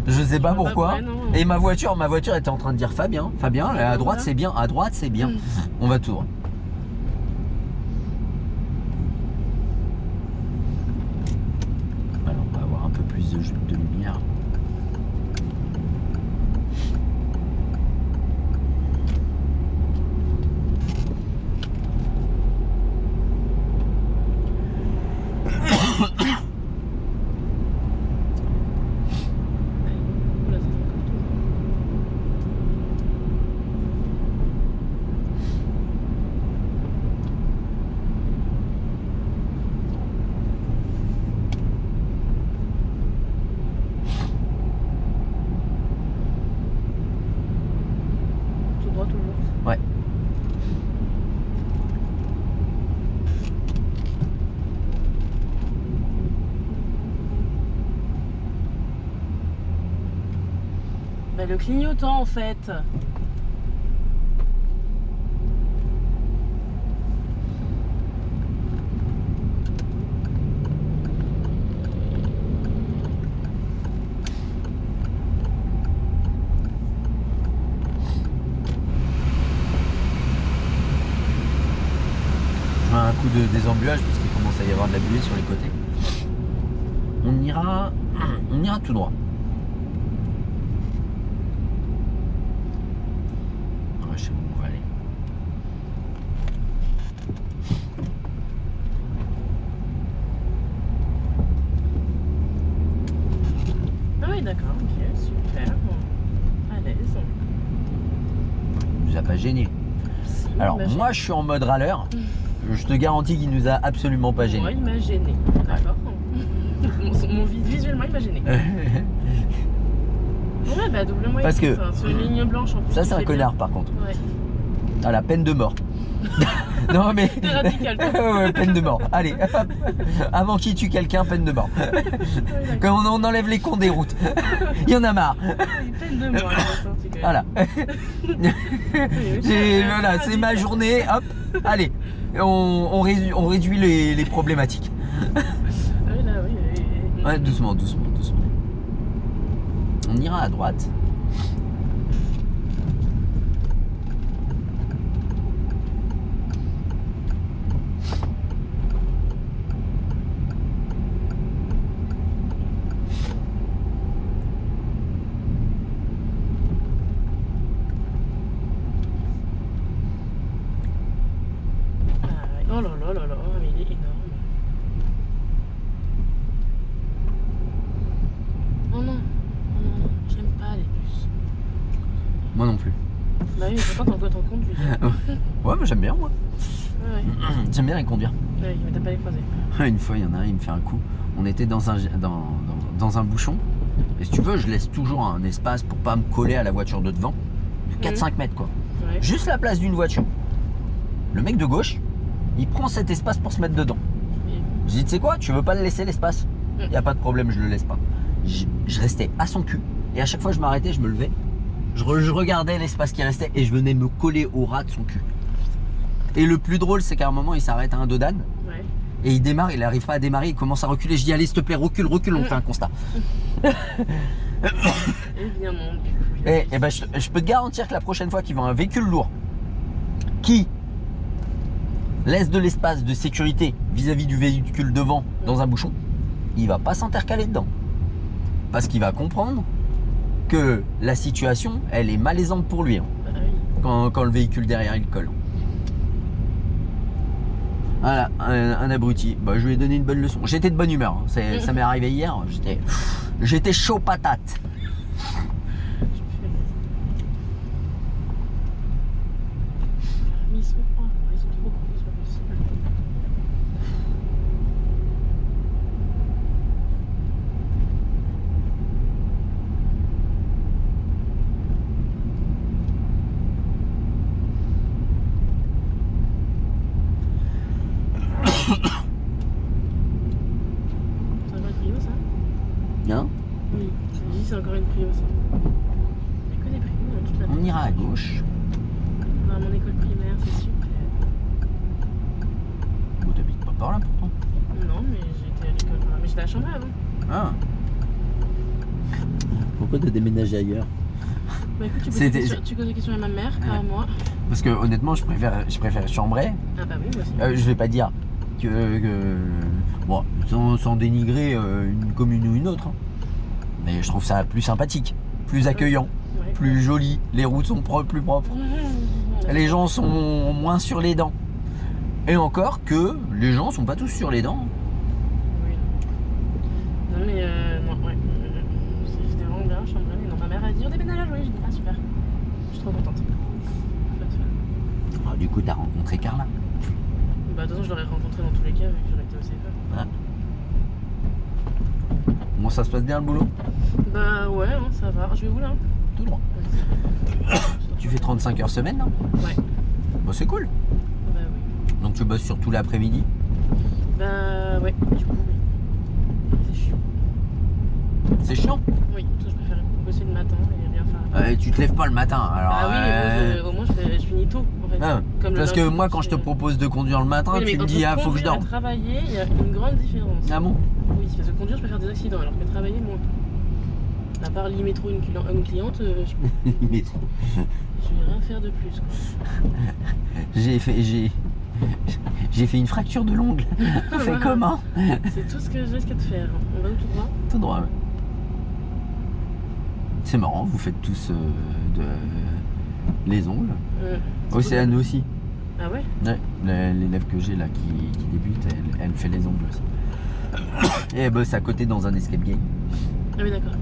Je sais pas pourquoi. Et ma voiture était en train de dire Fabien, à droite c'est bien, à droite c'est bien. On va tout droit. Alors, on va avoir un peu plus de lumière. Ouais. Bah, le clignotant en fait. Un coup de désembuyage parce qu'il commence à y avoir de la buée sur les côtés. On ira tout droit. Ouais, je sais où on va aller. Ah oui, d'accord, ok, super. À l'aise. Il nous a pas gêné. Si, Alors il m'a moi je suis en mode râleur. Je te garantis qu'il nous a absolument pas gêné. Moi, il m'a gêné. D'accord. Mon visuellement, il m'a gêné. Ouais, bah double moyen. Parce que- sur une ligne blanche en plus. Ça, tu c'est un fais bien. connard par contre. Ouais. À la peine de mort. Non, mais. T'es radical, toi. Ouais, peine de mort. Allez, hop. Avant qu'il tue quelqu'un, peine de mort. Quand on enlève les cons des routes. Il y en a marre. Peine de mort, Voilà. Voilà, c'est ma journée. Hop. Allez, on réduit les problématiques. Oui, là, oui. Ouais, doucement, doucement, doucement. On ira à droite. Oh là là là là, mais il est énorme. Oh non, j'aime pas les bus. Moi non plus. Bah oui, mais pourtant t'en conduis. Ouais, mais j'aime bien, moi. Ouais, J'aime bien les conduire. ouais, mais t'as pas les croisés. Une fois, il y en a un, il me fait un coup. On était dans un bouchon. Et si tu veux, je laisse toujours un espace pour pas me coller à la voiture de devant. De 4-5 mètres, quoi. Ouais. Juste la place d'une voiture. Le mec de gauche, il prend cet espace pour se mettre dedans. Et- Je dis, tu sais quoi, tu veux pas le laisser l'espace? Il n'y a pas de problème, je le laisse pas. Je restais à son cul. Et à chaque fois que je m'arrêtais, je me levais. Je regardais l'espace qui restait et je venais me coller au ras de son cul. Et le plus drôle, c'est qu'à un moment, il s'arrête à un dodane. Ouais. Et il démarre, il n'arrive pas à démarrer, il commence à reculer. Je dis, allez, s'il te plaît, recule, recule, on fait un constat. Évidemment. Et ben, je peux te garantir que la prochaine fois qu'il voit un véhicule lourd qui laisse de l'espace de sécurité vis-à-vis du véhicule devant dans un bouchon, il va pas s'intercaler dedans. Parce qu'il va comprendre que la situation, elle est malaisante pour lui, hein, Bah oui. quand le véhicule derrière, il colle. Voilà, un abruti. Bah, je lui ai donné une bonne leçon. J'étais de bonne humeur, hein. Ça m'est arrivé hier. J'étais chaud patate. Mais ils sont pas, ils sont trop gros, c'est pas possible. C'est encore une prio ça? Hein? Oui, je me dis c'est encore une prio ça. Il n'y a que des prios dans toute la On ira à gauche. Dans mon école primaire, c'est super. Bon, t'habites pas par là pourtant. Non, mais j'étais à l'école. Mais j'étais à Chambray avant. Ah. Pourquoi t'as déménagé ailleurs? Bah écoute, tu poses des questions à ma mère, pas à moi. Parce que honnêtement, je préfère Chambray. Ah bah oui, moi aussi. Je vais pas dire que bon, sans dénigrer une commune ou une autre, hein. Mais je trouve ça plus sympathique, plus accueillant, Ouais. plus joli. Les routes sont plus propres. Les gens sont moins sur les dents. Et encore que les gens sont pas tous sur les dents. Oui. Non mais non, ouais. C'était vraiment bien, Chambray. Mais non, ma mère a dit on déménage à jouer. Je dis ah super. Je suis trop contente. Ah, du coup, t'as rencontré Carla. Bah de toute façon, je l'aurais rencontré dans tous les cas vu que j'aurais été au CFA. Ah. Bon, ça se passe bien le boulot? Bah ouais, hein, ça va. Je vais où là? Tout droit. Tu fais 35 heures semaine là? Ouais. Bon, c'est cool. Bah oui. Donc tu bosses sur tout l'après-midi? Bah ouais, du coup oui. C'est chiant. C'est chiant. Oui, parce que je préfère bosser le matin et rien faire. Tu te lèves pas le matin. Alors, Bah oui, mais moi, au moins je finis tôt en fait. ah, Comme le parce que lundi, moi, quand je te propose de conduire le matin, Oui, mais tu me entre dis, ah, faut que je conduire et dorme. travailler, il y a une grande différence. Ah bon? Oui, parce que conduire, je peux faire des accidents, alors que travailler, moins. À part limer trop une cliente, je Mais vais rien faire de plus. Quoi. j'ai fait une fracture de l'ongle. Fait comment? C'est tout ce que je risque de faire. On va tout droit. Tout droit, ouais. C'est marrant, vous faites tous les ongles. Océane aussi. Ah ouais? Ouais, l'élève que j'ai là qui débute, elle fait les ongles aussi. Et elle bosse à côté dans un escape game. Ah oui, d'accord.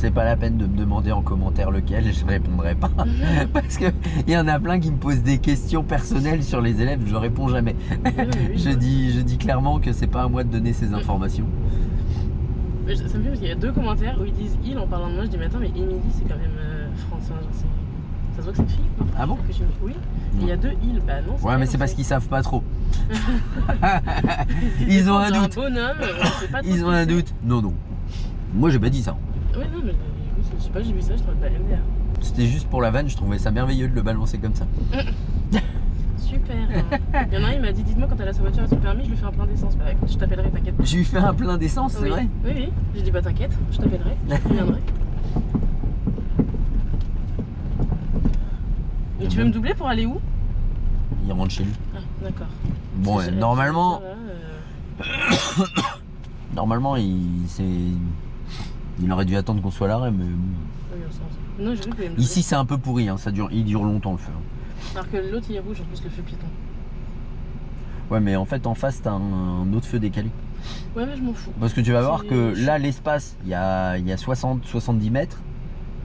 c'est pas la peine de me demander en commentaire lequel, je répondrai pas. Parce que il y en a plein qui me posent des questions personnelles sur les élèves, je réponds jamais. Je dis clairement que c'est pas à moi de donner ces informations. Mais ça me fait parce qu'il y a 2 commentaires où ils disent il en parlant de moi. Je dis mais attends, mais Émilie c'est quand même français, genre ça se voit que c'est une fille quoi. Ah bon? Oui. Et il y a 2 îles, bah non. Ouais, mais c'est parce qu'ils savent pas trop. Ils ont un doute. Un bonhomme, pas trop Ils ont un doute. Non, non. Moi j'ai pas dit ça. Ouais, non, mais écoute, je sais pas, j'ai vu ça, je trouvais de la MDR. C'était juste pour la vanne, je trouvais ça merveilleux de le balancer comme ça. Super. Il y en a un, il m'a dit dites-moi quand elle a sa voiture et son permis, je lui fais un plein d'essence. Bah écoute, je t'appellerai, t'inquiète pas. Je lui fais un plein d'essence, c'est Oui. vrai? Oui, oui. J'ai dit bah t'inquiète, je t'appellerai, je te reviendrai. Et tu veux me doubler pour aller où? Il rentre chez lui. Ah, d'accord. Bon, Si normalement, là, normalement il aurait dû attendre qu'on soit à l'arrêt, mais bon. oui, au sens. Non, j'ai vu que vous pouvez me doubler. Ici c'est un peu pourri, hein, il dure longtemps le feu. Alors que l'autre il est rouge, en plus le feu piéton. Ouais, mais en fait en face t'as un autre feu décalé. Ouais, mais je m'en fous. Parce que tu vas voir C'est- que là l'espace, il y a 60-70 mètres,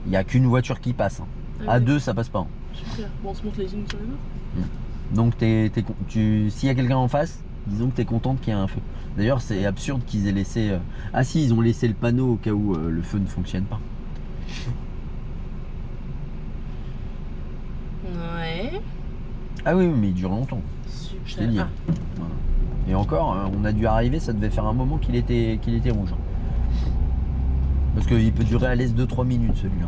il n'y a qu'une voiture qui passe. Ah À oui. 2 ça passe pas. Super. Bon, on se monte les unes sur les autres. Donc s'il y a quelqu'un en face, disons que tu es contente qu'il y ait un feu. D'ailleurs c'est absurde qu'ils aient laissé... Ah si, ils ont laissé le panneau au cas où le feu ne fonctionne pas. Ouais. Ah oui, mais il dure longtemps, Super. je t'ai dit. Ah, Voilà. Et encore, on a dû arriver, ça devait faire un moment qu'il était rouge. Parce qu'il peut durer à l'aise 2-3 minutes celui-là.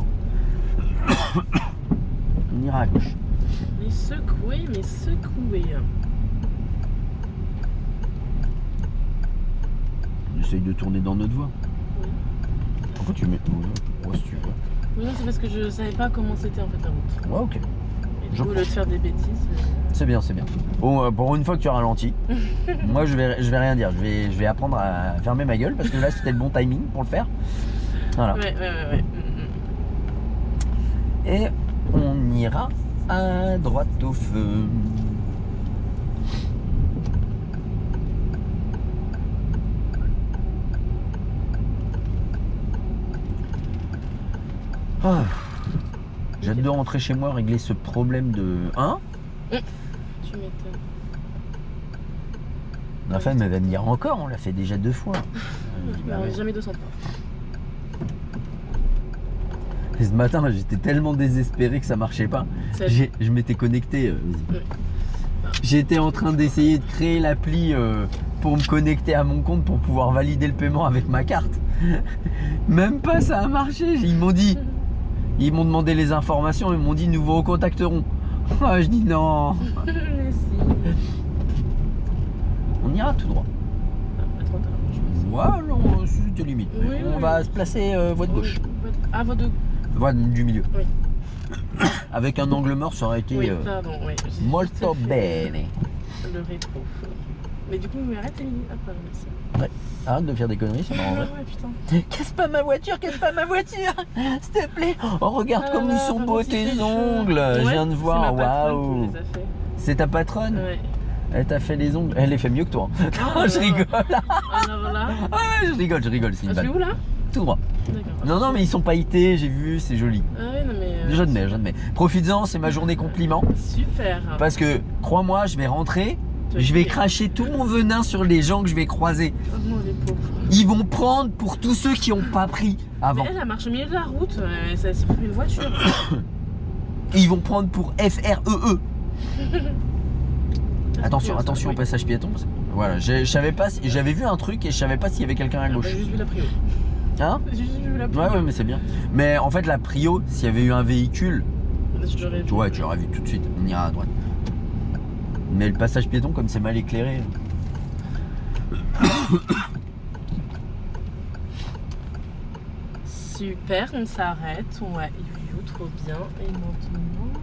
On ira à gauche. mais secoué, mais secoué. On essaye de tourner dans notre voie. Oui. Pourquoi tu mets... Ouais, si tu veux. Oui, non, c'est parce que je savais pas comment c'était en fait la route. Ouais, ok. Et du Je coup, au lieu de faire des bêtises. C'est bien, c'est bien. Bon, pour une fois que tu ralentis, moi je vais rien dire. Je vais apprendre à fermer ma gueule parce que là c'était le bon timing pour le faire. Voilà. Ouais. Et on ira à droite au feu. Ah. J'ai hâte de rentrer chez moi, régler ce problème de... Hein? Tu m'étonnes. Ma femme elle va me dire encore, on l'a fait déjà 2 fois. Je dis, bah Non, ouais. jamais 200 Et ce matin j'étais tellement désespéré que ça marchait pas. Ça- Je m'étais connecté. Vas-y. Ouais. J'étais en train d'essayer de créer l'appli pour me connecter à mon compte pour pouvoir valider le paiement avec ma carte. Même pas ça a marché. Ils m'ont demandé les informations, ils m'ont dit nous vous recontacterons. Ah, je dis non. Mais si. On ira tout droit. Ah, pas trop tard, je pense. Voilà, c'était limite. Oui, On oui, va oui. se placer voie de gauche. Ah, voie de. Voie du milieu. Oui. Avec un angle mort, ça aurait été Oui, pardon, oui. J'ai molto juste fait bene. Le rétro. Mais du coup, oui, arrête Émilie. Ah, pardon, merci. Arrête de faire des conneries, c'est marrant. Ah, ouais, putain. Casse pas ma voiture, s'il te plaît. Oh, regarde Ah comme là ils là, sont par beaux contre, il tes fait chaud. ongles. Je Ouais, viens de c'est voir, ma patronne qui waouh. me les a fait. C'est ta patronne? Ouais. Elle t'a fait les ongles. Elle les fait mieux que toi. Ah, Je alors. rigole. Alors là. Ah, je rigole, c'est une Ah, tu es vanne. où là? Tout droit. D'accord. Non, mais ils sont pailletés, j'ai vu, c'est joli. Ah, ouais, non, mais. J'admets. Profites-en, c'est ma journée compliment. Super. Parce que, crois-moi, je vais rentrer, Tu vas je vais crier. cracher tout mon venin sur les gens que je vais croiser. Oh non, les pauvres. Ils vont prendre pour tous ceux qui n'ont pas pris avant. Mais elle, elle marche au milieu de la route. Ça s'est pris une voiture. Ils vont prendre pour FREE. Attention, Oui. au passage piéton. Voilà, je savais pas, j'avais vu un truc et je savais pas s'il y avait quelqu'un à Ah, bah, gauche. j'ai juste vu la prio. Hein? J'ai juste vu la prio. Ouais, mais c'est bien. Mais en fait, la prio, s'il y avait eu un véhicule, J'aurais vu. ouais, tu aurais vu tout de suite. On ira à droite. Mais le passage piéton, comme c'est mal éclairé. Super, on s'arrête. Ouais, yo, trop bien. Et maintenant.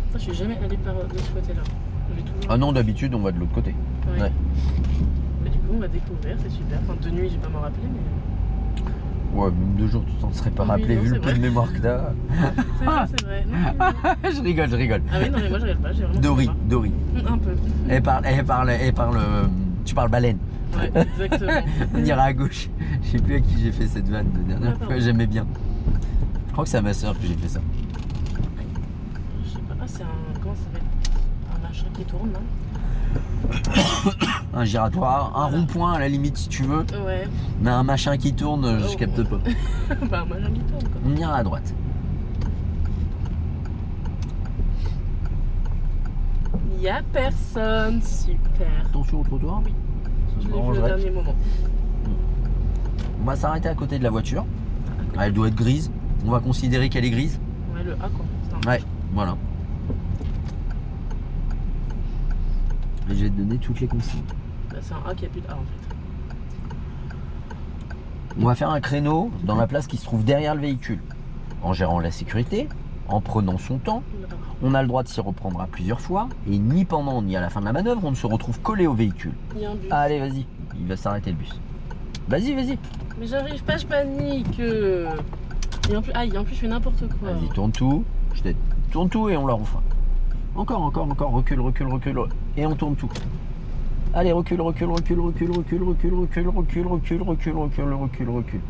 Putain, je suis jamais allée par de ce côté-là. J'ai toujours. Ah non, d'habitude, on va de l'autre côté. Ouais. ouais. Mais du coup, on va découvrir, c'est super. Enfin, de nuit, je vais pas m'en rappeler, mais. Ouais, même 2 jours, tu t'en serais pas Oui, rappelé non, vu le c'est peu de vrai. mémoire que t'as. C'est vrai. Non, mais- Je rigole. Ah oui, non, mais moi, je regarde pas. J'ai vraiment. Dori. Un peu. Elle parle, tu parles baleine. Ouais, exactement. On ira à gauche. Je sais plus à qui j'ai fait cette vanne la dernière fois, j'aimais bien. Je crois que c'est à ma soeur que j'ai fait ça. Je sais pas, ah, c'est un. Comment ça s'appelle? Un machin qui tourne là. Un giratoire, un rond-point à la limite si tu veux, Ouais. mais un machin qui tourne, je capte pas. Bah, un machin qui tourne quoi. On ira à droite. Y a personne, super. Attention au trottoir. Oui. Ça Je se l'ai vu au m'arrangerait. dernier moment. On va s'arrêter à côté de la voiture. Elle doit être grise. On va considérer qu'elle est grise. Ouais, le A quoi. C'est un Ouais, voilà. Et je vais te donner toutes les consignes. Bah, c'est un A qui a plus de A en fait. On va faire un créneau dans la place qui se trouve derrière le véhicule. En gérant la sécurité, en prenant son temps, D'accord. on a le droit de s'y reprendre à plusieurs fois. Et ni pendant ni à la fin de la manœuvre, on ne se retrouve collé au véhicule. Il y a un bus. Allez, vas-y. Il va s'arrêter le bus. Vas-y, vas-y. Mais j'arrive pas, je panique. Et en plus, aïe, en plus je fais n'importe quoi. Vas-y, tourne tout. Je t'aide. Tourne tout et on la refait. Encore, encore, encore. Recule, recule, recule. Et on tourne tout. Allez, recule, recule, recule, recule, recule, recule, recule, recule, recule, recule, recule, recule, recule.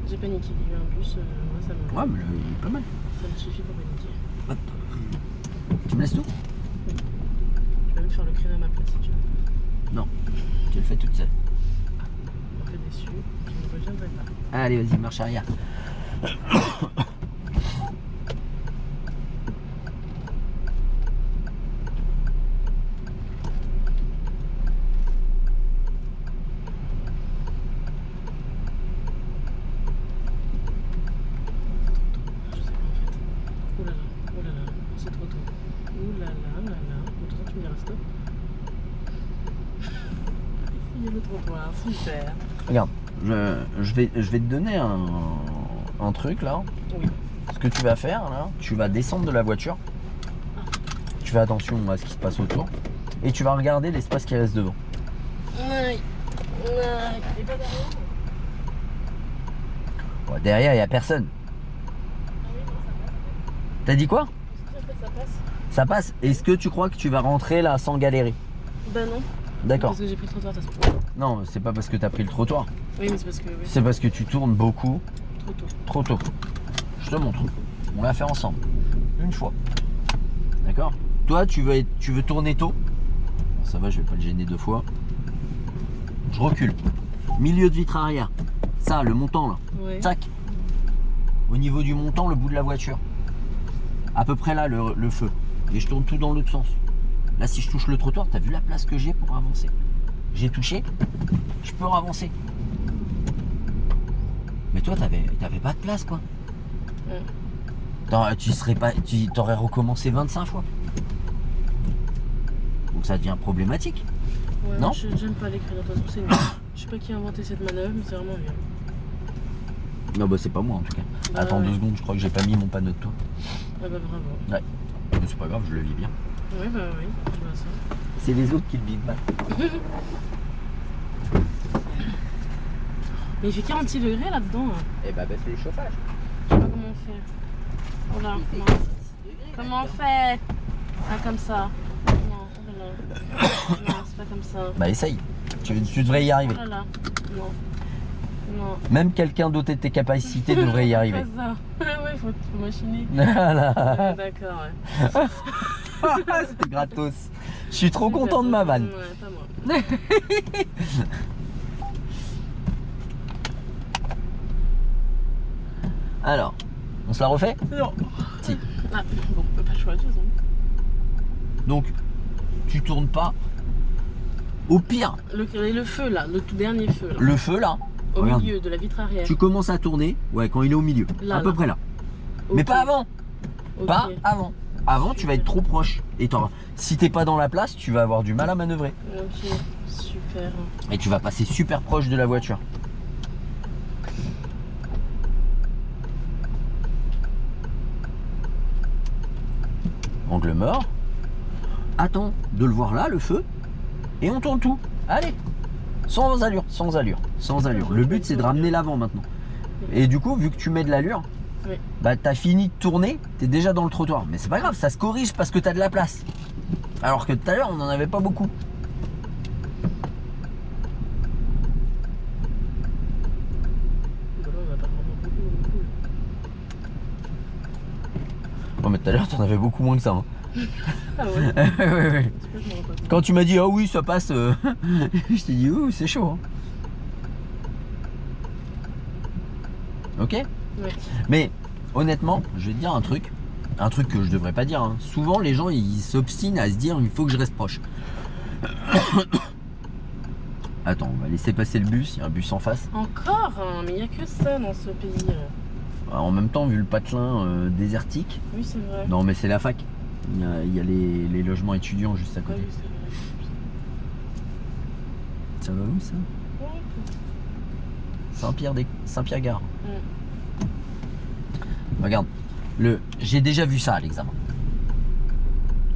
J'ai paniqué, il y a eu un bus, moi ça me, Ouais, mais là, il est pas mal. ça me suffit pour paniquer. Hop. Tu me laisses tout? Tu vas même faire le créneau à ma place si tu veux. Non. Tu le fais toute seule. Un peu déçu, je ne reviendrai pas. Allez, vas-y, marche arrière. Je sais pas en fait. Oh là là, c'est trop tôt. Ouh là là, là là. De toute façon, tu me diras stop. Il y a le trottoir, super. Regarde, je vais te donner un truc là. Oui. Ce que tu vas faire là, tu vas descendre de la voiture. Tu fais attention à ce qui se passe autour. Et tu vas regarder l'espace qui reste devant. Aïe, aïe. Et pas derrière? Ouais, derrière, il n'y a personne. Ah oui, non, ça passe. T'as dit quoi? En fait, ça passe. Ça passe. Est-ce que tu crois que tu vas rentrer là sans galérer? Bah non. D'accord. Parce que j'ai pris le trottoir de toute façon. Non, c'est pas parce que t'as pris le trottoir. Oui, mais c'est parce que. Oui, C'est parce que tu tournes beaucoup trop tôt. trop tôt. Je te montre. On l'a fait ensemble. Une fois. D'accord? Toi, tu veux tourner tôt. Bon, ça va, je vais pas le gêner deux fois. Je recule. Milieu de vitre arrière. Ça, le montant là. Ouais. Tac. Au niveau du montant, le bout de la voiture. À peu près là, le feu. Et je tourne tout dans l'autre sens. Là, si je touche le trottoir, t'as vu la place que j'ai pour avancer? J'ai touché, je peux avancer. Mais toi, t'avais pas de place, quoi. Tu t'aurais recommencé 25 fois. Donc ça devient problématique. Ouais, Non. j'aime pas l'écrire de toute façon, c'est nul. Je sais pas qui a inventé cette manœuvre, mais c'est vraiment nul. Non, bah c'est pas moi en tout cas. Bah, Attends ouais. 2 secondes, je crois que j'ai pas mis mon panneau de toi. Ah bah bravo. Mais c'est pas grave, je le vis bien. Ouais, bah oui, je vois ça. C'est les autres qui le vivent mal. Mais il fait 46 degrés là-dedans. Eh bah, c'est le chauffage. Je sais pas comment on fait. Oh là, comment on fait? Ah, comme ça. Non, oh là là. Non, c'est pas comme ça. Bah essaye, tu devrais y arriver. Oh là là. Non. Non. Même quelqu'un doté de tes capacités devrait y arriver. Pas ça. Ouais, faut machiner. Voilà. D'accord, ouais. C'était gratos. Je suis trop content de ma vanne. Ouais, pas moi. Alors, on se la refait? Non. Si. Ah, bon, pas le choix, de toute façon. Donc, tu tournes pas. Au pire, Le feu là, le tout dernier feu là. le feu là, Au regarde. milieu de la vitre arrière. Tu commences à tourner, ouais, quand il est au milieu, Là, à peu là. près là. Ok. Mais pas avant, Ok. pas avant. Avant, tu vas être trop proche. Et si t'es pas dans la place, tu vas avoir du mal à manœuvrer. Ok, super. Et tu vas passer super proche de la voiture. Angle mort. Attends de le voir là, le feu. Et on tourne tout. Allez. Sans allure, sans allure, sans allure. Le but, c'est de ramener l'avant maintenant. Et du coup, vu que tu mets de l'allure, Oui. bah t'as fini de tourner, t'es déjà dans le trottoir. Mais c'est pas grave, ça se corrige parce que t'as de la place. Alors que tout à l'heure, on n'en avait pas beaucoup. mais tout à l'heure, t'en avais beaucoup moins que ça. Hein. Ah ouais. Ouais, ouais. C'est pas que je me rends compte. Quand tu m'as dit, ah oui, ça passe, je t'ai dit, ouh, c'est chaud. Hein. Ok. Ouais. Mais honnêtement, je vais te dire un truc que je devrais pas dire. Hein. Souvent, les gens, ils s'obstinent à se dire, il faut que je reste proche. Attends, on va laisser passer le bus, il y a un bus en face. Encore hein, mais il n'y a que ça dans ce pays. En même temps, vu le patelin désertique, Oui, c'est vrai. non mais c'est la fac. Il y a les logements étudiants juste à Ah côté. oui, c'est vrai. Ça va où ça? Saint-Pierre-Gare. Regarde, j'ai déjà vu ça à l'examen.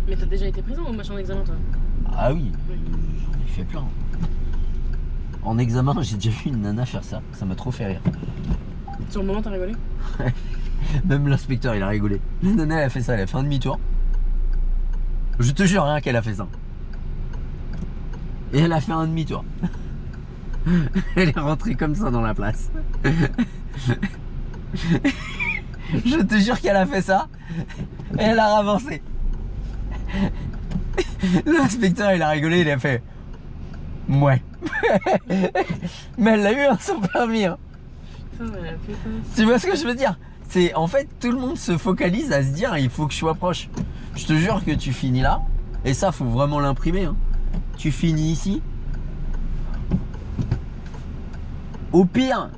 Mais t'as déjà été présent au machin d'examen, toi? Ah oui, Oui. j'en ai fait plein. En examen, j'ai déjà vu une nana faire ça. Ça m'a trop fait rire. Sur le moment, t'as rigolé? Même l'inspecteur, il a rigolé. La nana, elle a fait ça, elle a fait un demi-tour. Je te jure, rien qu'elle a fait ça. Et elle a fait un demi-tour. Elle est rentrée comme ça dans la place. Je te jure qu'elle a fait ça. Et elle a ravancé. L'inspecteur, il a rigolé, il a fait... Ouais. Mais elle l'a eu, hein, son permis. Hein. Putain, mais putain. Tu vois ce que je veux dire? C'est en fait, tout le monde se focalise à se dire, il faut que je sois proche. Je te jure que tu finis là. Et ça, faut vraiment l'imprimer. Hein. Tu finis ici. Au pire,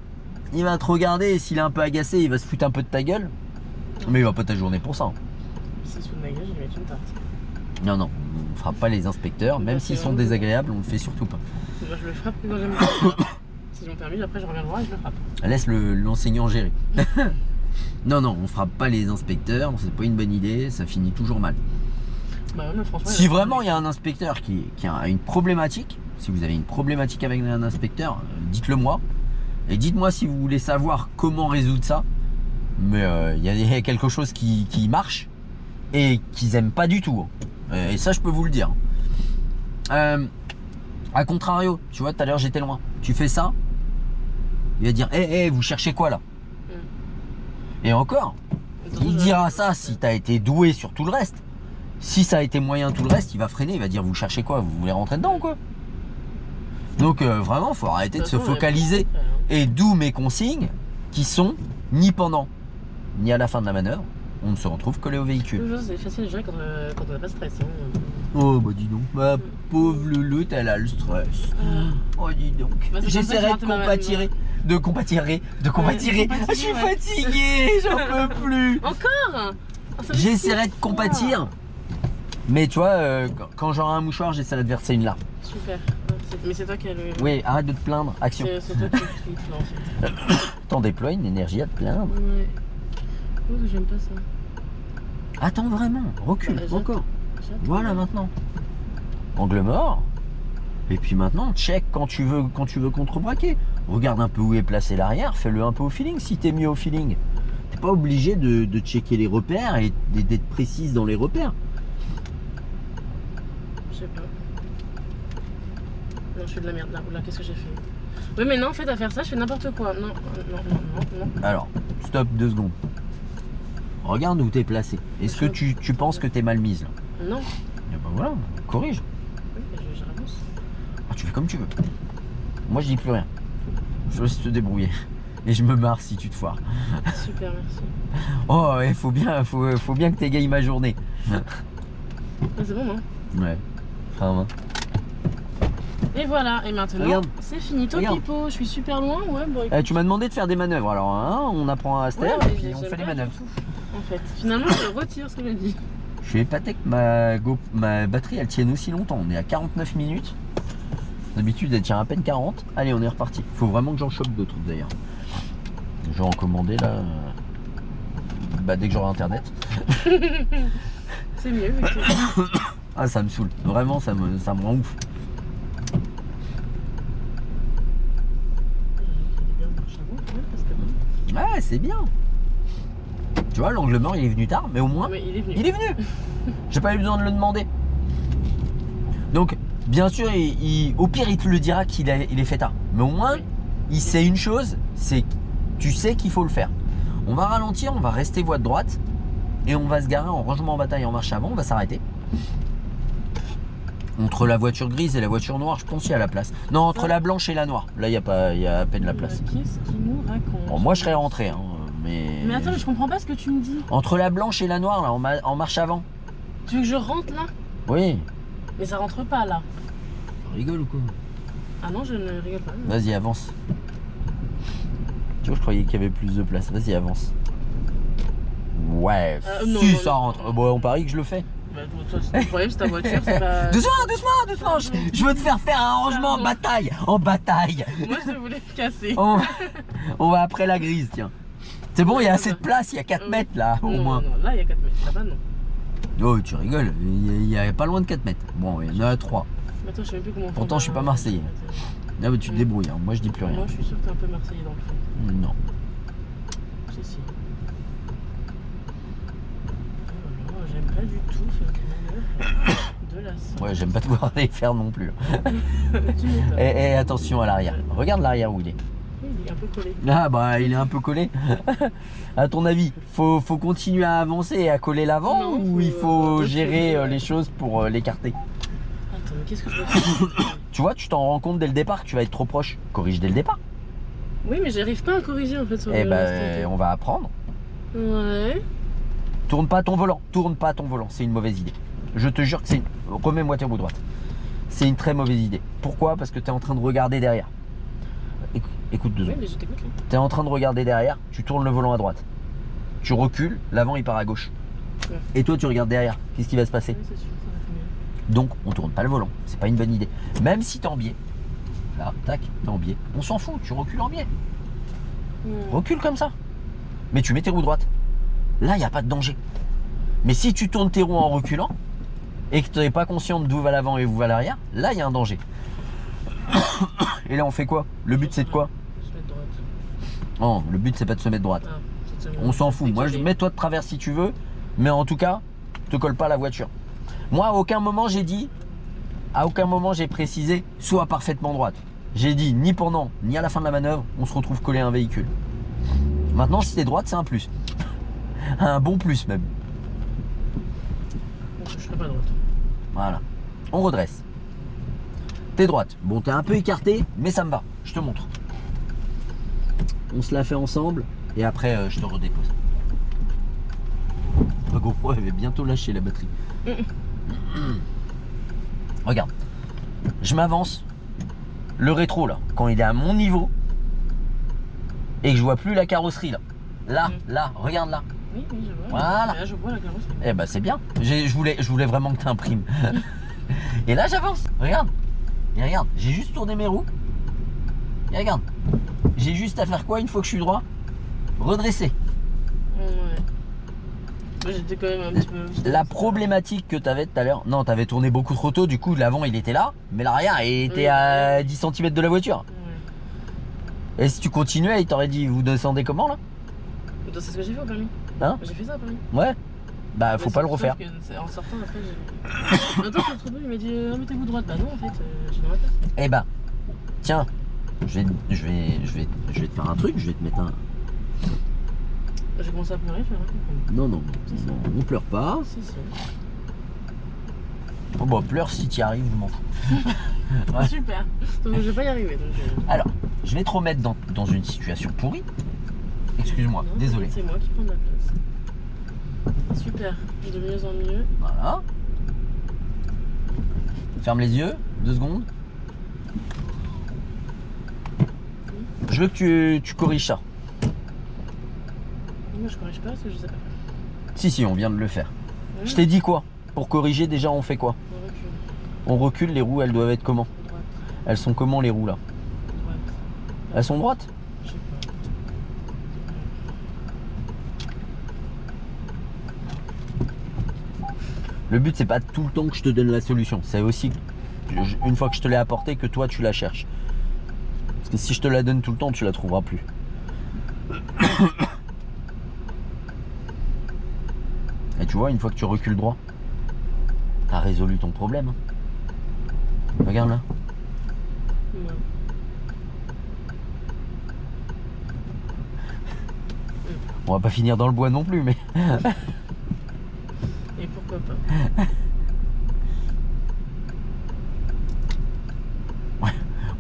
il va te regarder et s'il est un peu agacé, il va se foutre un peu de ta gueule. Mais il va pas t'ajourner pour ça. Hein. Si sous de ma gueule, je vais mettre une tarte. Non, non, on ne frappe pas les inspecteurs, même s'ils sont désagréables, on le fait surtout pas. Moi, je le frappe que quand j'aime pas. Si j'ai mon permis, après je reviens le voir et je le frappe. Laisse l'enseignant gérer. Non, non, on frappe pas les inspecteurs, c'est pas une bonne idée, ça finit toujours mal. Bah ouais, mais franchement. Si vraiment il y a un inspecteur qui a une problématique, si vous avez une problématique avec un inspecteur, dites-le moi. Et dites-moi si vous voulez savoir comment résoudre ça. Mais il y a quelque chose qui marche et qu'ils aiment pas du tout. Et ça, je peux vous le dire. A contrario, tu vois, tout à l'heure j'étais loin. Tu fais ça, il va dire, hé, vous cherchez quoi là? Et encore, il dira ça si tu as été doué sur tout le reste. Si ça a été moyen tout le reste, il va freiner, il va dire, vous cherchez quoi? Vous voulez rentrer dedans ou quoi? Donc vraiment, faut arrêter de se focaliser. Et d'où mes consignes qui sont ni pendant ni à la fin de la manœuvre, on ne se retrouve collé au véhicule. C'est facile à gérer quand on n'a pas de stress. Hein. Oh bah dis donc, ma pauvre Louloute, elle a le stress. Oh dis donc. Bah, j'essaierai de compatir. De compatir. Je suis fatigué, j'en peux plus. Encore? J'essaierai de compatir. Mais tu vois, quand j'aurai un mouchoir, j'essaierai de verser une larme. Super. Mais c'est toi qui as le... Oui, arrête de te plaindre, action. C'est toi qui te lance. T'en déploies une énergie à te plaindre. Ouais. Oh, j'aime pas ça. Attends vraiment, recule, Bah, encore. J'attends. Voilà maintenant. Angle mort. Et puis maintenant, check quand tu veux contrebraquer. Regarde un peu où est placé l'arrière, fais-le un peu au feeling si t'es mieux au feeling. T'es pas obligé de checker les repères et d'être précise dans les repères. Je sais pas. Non, je fais de la merde là. Oula, qu'est-ce que j'ai fait? Oui, mais non, en fait, à faire ça, je fais n'importe quoi. Non. Alors, stop 2 secondes. Regarde où t'es placé. Est-ce que tu penses que t'es mal mise là? Non. Et ben voilà, corrige. Oui, mais je avance. Ah, tu fais comme tu veux. Moi, je dis plus rien. Je laisse te débrouiller. Et je me marre si tu te foires. Super, merci. Oh, il faut bien que t'égayes ma journée. Ah, c'est bon, non? Ouais. Enfin, Et voilà, et maintenant, Regarde. c'est fini. Toi, Regarde. Pipo, je suis super loin. Ouais, bon, écoute. tu m'as demandé de faire des manœuvres. Alors, hein, on apprend à se taire et puis on fait les manœuvres. En fait, finalement, je retire ce que j'ai dit. Je suis épaté que ma batterie elle tienne aussi longtemps. On est à 49 minutes. D'habitude elle tient à peine 40. Allez, on est reparti. Faut vraiment que j'en chope d'autres d'ailleurs. Je vais en commander là. Dès que j'aurai internet. C'est mieux, effectivement. Ah, ça me saoule. Vraiment, ça me rend ouf. Ouais, c'est bien. Tu vois, l'angle mort il est venu tard, mais au moins Mais il est venu. il est venu. J'ai pas eu besoin de le demander. Donc, bien sûr, au pire, il te le dira qu'il est fait tard. Mais au moins, il sait une chose, c'est que tu sais qu'il faut le faire. On va ralentir, on va rester voie de droite. et on va se garer en rangement en bataille en marche avant, on va s'arrêter. Entre la voiture grise et la voiture noire, je pense qu'il y a la place. Non, entre la blanche et la noire, là il y a à peine la place. Qu'est-ce qu'il nous raconte? Bon, moi je serais rentré, hein, mais... Mais attends, mais je comprends pas ce que tu me dis. Entre la blanche et la noire, là, en marche avant. Tu veux que je rentre là? Oui. Mais ça rentre pas là. Tu rigoles ou quoi? Ah non, je ne rigole pas. Vas-y, avance. Tu vois, je croyais qu'il y avait plus de place. Vas-y, avance. Ouais, non, si non, ça non. rentre. Bon, on parie que je le fais. Bah, toi, le problème, c'est ta voiture, c'est pas. Doucement. Je veux te faire un rangement en bataille. En bataille. Moi, je voulais me casser. On va après la grise, tiens. C'est bon, il y a assez de place. Il y a 4 mètres là, au Non, moins. non, là, il y a 4 mètres. Là-bas, non. Oh, tu rigoles. Il y a pas loin de 4 mètres. Bon, il y en a 3. Mais attends, je sais même plus comment on fait. Pourtant, je suis pas marseillais. Là, mais tu te débrouilles. Hein. Moi, je dis plus rien. Moi, je suis sûr que t'es un peu marseillais dans le fond. Non. Si. Oh, j'aime pas du tout faire des manœuvres de la sorte. Ouais, j'aime pas te voir les faire non plus. Tu m'étonnes. Et attention à l'arrière. Regarde l'arrière où il est. Oui, il est un peu collé. Ah bah il est un peu collé. À ton avis, faut continuer à avancer et à coller l'avant Non, ou il faut gérer ouais. les choses pour l'écarter? Attends, mais qu'est-ce que je dois faire? Tu vois, tu t'en rends compte dès le départ que tu vas être trop proche. Corrige dès le départ. Oui, mais j'arrive pas à corriger en fait sur Eh le ben instant. on va apprendre. Ouais. Tourne pas ton volant, c'est une mauvaise idée. Je te jure que c'est une... Remets-moi tes roues droites. C'est une très mauvaise idée. Pourquoi? Parce que tu es en train de regarder derrière. Écoute 2 Oui, secondes. mais je t'écoute là. Tu es en train de regarder derrière, tu tournes le volant à droite. Tu recules, l'avant il part à gauche. Ouais. Et toi tu regardes derrière, qu'est-ce qui va se passer? Oui, c'est sûr, ça va faire mieux. Donc on tourne pas le volant, c'est pas une bonne idée. Même si t'es en biais, là, tac, t'es en biais, on s'en fout, tu recules en biais. Recule comme ça. Mais tu mets tes roues droites. Là, il n'y a pas de danger. Mais si tu tournes tes roues en reculant et que tu n'es pas conscient d'où va l'avant et où va l'arrière, là, il y a un danger. Et là, on fait quoi? Le but, c'est de quoi? Se mettre droite. Non, le but, c'est pas de se mettre droite. Ah, c'est de se On s'en fout. Moi, décaler. mets-toi de travers si tu veux, mais en tout cas, te colle pas à la voiture. Moi, à aucun moment, j'ai dit, à aucun moment, j'ai précisé, sois parfaitement droite. J'ai dit, ni pendant, ni à la fin de la manœuvre, on se retrouve collé à un véhicule. Maintenant, si t'es droite, c'est un plus. Un bon plus, même. Donc, je serai pas droite. Voilà. On redresse. T'es droite. Bon, t'es un peu écarté, mais ça me va. Je te montre. On se la fait ensemble et après, je te redépose. Ma GoPro, elle va bientôt lâcher la batterie. Regarde. Je m'avance. Le rétro, là, quand il est à mon niveau et que je vois plus la carrosserie, là. Là, regarde là. Oui, je vois. Voilà. Là, je vois la carrosserie. Eh ben c'est bien. Je voulais vraiment que tu imprimes. Et là j'avance. Regarde. Et regarde, j'ai juste tourné mes roues. Et regarde. J'ai juste à faire quoi une fois que je suis droit? Redresser. Ouais. Moi, j'étais quand même un petit peu. La problématique que tu avais tout à l'heure, non, tu avais tourné beaucoup trop tôt, du coup l'avant il était là, mais l'arrière il était à 10 cm de la voiture. Ouais. Et si tu continuais, il t'aurait dit vous descendez comment là? C'est ce que j'ai fait au permis. Hein? J'ai fait ça au permis. Ouais. Bah faut Mais pas le sauf refaire. que en sortant après j'ai. Attends, je suis il m'a dit mettez-vous droite. Bah non en fait, je suis dans la place. Eh ben, tiens, je vais te faire un truc, je vais te mettre un. J'ai commencé à pleurer, je vais rien comprendre. Non, on pleure pas. Si. Oh bah pleure si tu y arrives, je m'en fous. Ouais. Super. Donc, je vais pas y arriver. Donc, Alors, je vais te remettre dans une situation pourrie. Excuse-moi, non, désolé. C'est moi qui prends ma place. Super. De mieux en mieux. Voilà. Ferme les yeux, 2 secondes. Je veux que tu corriges ça. Moi je corrige pas parce que je sais pas faire. Si, on vient de le faire. Ouais. Je t'ai dit quoi? Pour corriger, déjà, on fait quoi? On recule. On recule, les roues, elles doivent être comment? Droite. Elles sont comment les roues là? Droite. Elles sont droites? Je sais pas. Le but, c'est pas tout le temps que je te donne la solution. C'est aussi, une fois que je te l'ai apportée, que toi, tu la cherches. Parce que si je te la donne tout le temps, tu la trouveras plus. Et tu vois, une fois que tu recules droit, t'as résolu ton problème. Regarde là. Non. On va pas finir dans le bois non plus, mais... pas.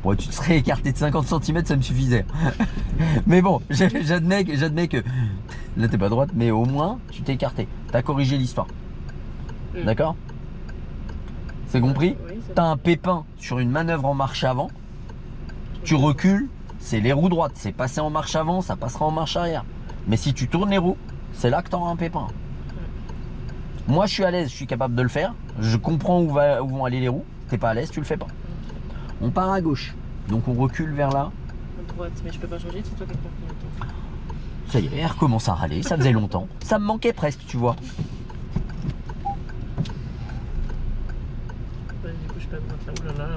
Bon, tu te serais écarté de 50 cm, ça me suffisait. Mais bon, j'admets que là t'es pas droite, mais au moins tu t'es écarté. T'as corrigé l'histoire. D'accord? C'est compris? Oui, c'est T'as un pépin sur une manœuvre en marche avant, tu recules, c'est les roues droites. C'est passé en marche avant, ça passera en marche arrière. Mais si tu tournes les roues, c'est là que t'auras un pépin. Moi je suis à l'aise, je suis capable de le faire. Je comprends où vont aller les roues. T'es pas à l'aise, tu le fais pas. On part à gauche, donc on recule vers là. À droite, mais je peux pas changer, c'est toi qui as compris. Ça y est, elle recommence à râler, ça faisait longtemps. Ça me manquait presque, tu vois. Ouais, du coup, je peux pas faire oulala,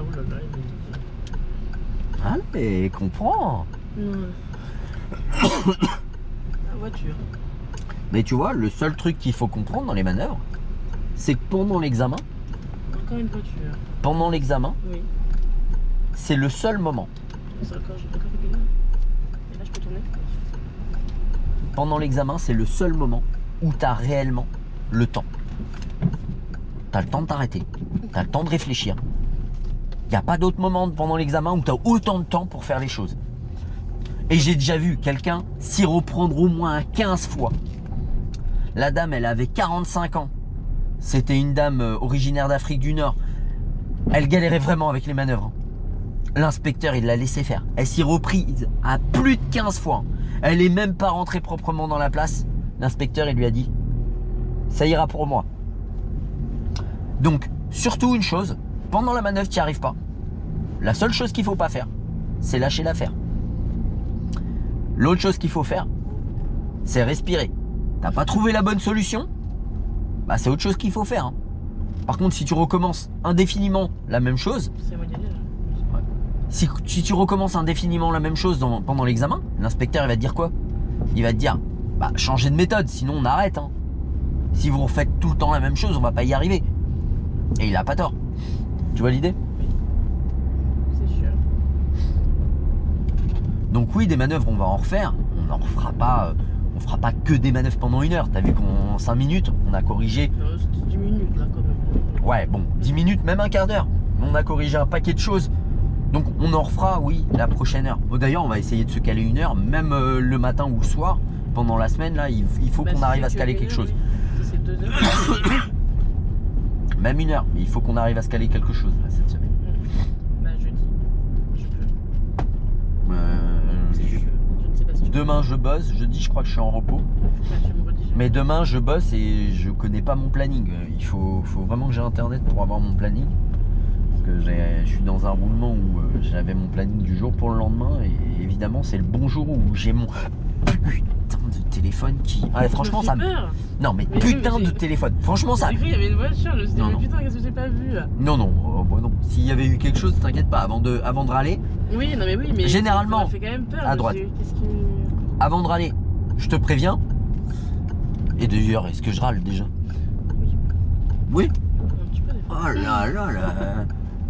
Allez, comprends. La voiture. Mais tu vois, le seul truc qu'il faut comprendre dans les manœuvres, c'est que pendant l'examen, Encore une voiture. Oui. c'est le seul moment. C'est encore, j'ai encore fait. Et là, je peux tourner. Pendant l'examen, c'est le seul moment où tu as réellement le temps. Tu as le temps de t'arrêter. Tu as le temps de réfléchir. Il n'y a pas d'autre moment pendant l'examen où tu as autant de temps pour faire les choses. Et j'ai déjà vu quelqu'un s'y reprendre au moins 15 fois. La dame, elle avait 45 ans. C'était une dame originaire d'Afrique du Nord. Elle galérait vraiment avec les manœuvres. L'inspecteur, il l'a laissé faire. Elle s'y reprise à plus de 15 fois. Elle est même pas rentrée proprement dans la place. L'inspecteur, il lui a dit « Ça ira pour moi ». Donc, surtout une chose, pendant la manœuvre, tu n'y arrives pas. La seule chose qu'il ne faut pas faire, c'est lâcher l'affaire. L'autre chose qu'il faut faire, c'est respirer. T'as pas trouvé la bonne solution? Bah, c'est autre chose qu'il faut faire. Hein. Par contre, si tu recommences indéfiniment la même chose, C'est moi d'y aller, là. si tu recommences indéfiniment la même chose pendant l'examen, l'inspecteur il va te dire quoi? Il va te dire, bah changez de méthode, sinon on arrête. Hein. Si vous refaites tout le temps la même chose, on va pas y arriver. Et il a pas tort. Tu vois l'idée? C'est sûr. Donc oui, des manœuvres, on va en refaire. On n'en refera pas. On fera pas que des manœuvres pendant 1 heure. T'as vu qu'en 5 minutes, on a corrigé. Il reste 10 minutes là quand même. Ouais, bon, 10 minutes, même un quart d'heure. On a corrigé un paquet de choses. Donc on en refera, oui, la prochaine heure. D'ailleurs, on va essayer de se caler 1 heure, même le matin ou le soir. Pendant la semaine, là, il faut qu'on arrive à se caler quelque chose. Si c'est 2 heures. Même 1 heure, mais il faut qu'on arrive à se caler quelque chose là, cette semaine. Bah jeudi, je peux. Si je peux. Je ne sais pas si je peux. Demain je bosse, jeudi je crois que je suis en repos. Bah, tu me redis. Mais demain je bosse et je connais pas mon planning. Il faut vraiment que j'ai internet pour avoir mon planning. Parce que je suis dans un roulement où j'avais mon planning du jour pour le lendemain. Et évidemment c'est le bon jour où j'ai mon putain de téléphone qui... Ah, franchement ça me... Non mais putain de téléphone. Franchement ça... J'ai cru qu'il y avait une voiture, je me suis dit Non, mais non. putain qu'est-ce que j'ai pas vu là. Non non, bah non. S'il y avait eu quelque chose, t'inquiète pas, avant de râler, Oui, non mais oui, mais Généralement, ça m'a fait quand même peur. à droite. Qu'est-ce que... avant de râler, je te préviens. Et d'ailleurs, est-ce que je râle déjà? Oui. Un petit peu des fois. Oh là là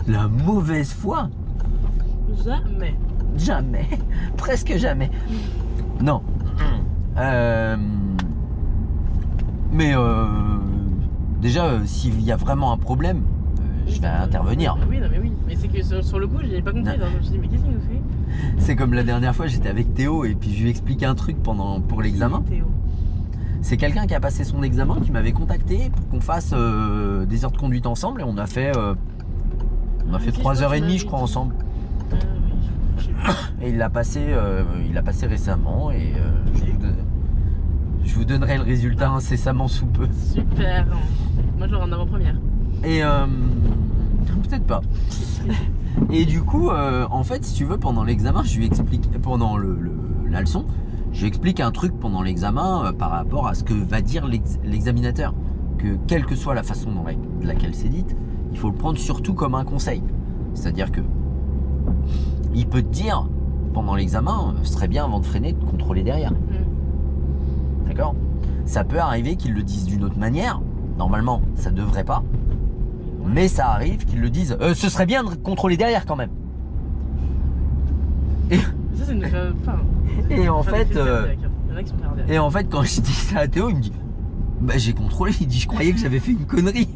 la mauvaise foi. Jamais. Jamais. Presque jamais. Non. Mais déjà, s'il y a vraiment un problème, je vais intervenir. Oui, non mais oui. Mais c'est que sur le coup, j'ai pas compris. Non. Je me suis dit mais qu'est-ce qu'il nous fait? C'est comme la dernière fois, j'étais avec Théo et puis je lui ai expliqué un truc pour l'examen. Théo. C'est quelqu'un qui a passé son examen qui m'avait contacté pour qu'on fasse des heures de conduite ensemble et on a fait 3h30 je crois ensemble. Ah oui, je sais pas. Et il l'a passé récemment et je vous donnerai le résultat incessamment sous peu. Super. Moi j'aurai en avant-première. Et peut-être pas. Et du coup, en fait, si tu veux, pendant l'examen, je lui explique, pendant la leçon, je lui explique un truc pendant l'examen par rapport à ce que va dire l'examinateur. Que quelle que soit la façon dans laquelle c'est dite, il faut le prendre surtout comme un conseil. C'est-à-dire que il peut te dire pendant l'examen, ce serait bien avant de freiner de contrôler derrière. D'accord? Ça peut arriver qu'ils le disent d'une autre manière. Normalement, ça devrait pas. Mais ça arrive qu'ils le disent. Ce serait bien de contrôler derrière quand même. Et, Ça c'est une et en fait, il y en a qui sont pervers. et en fait, quand je dis ça à Théo, il me dit Bah j'ai contrôlé, il dit je croyais que j'avais fait une connerie.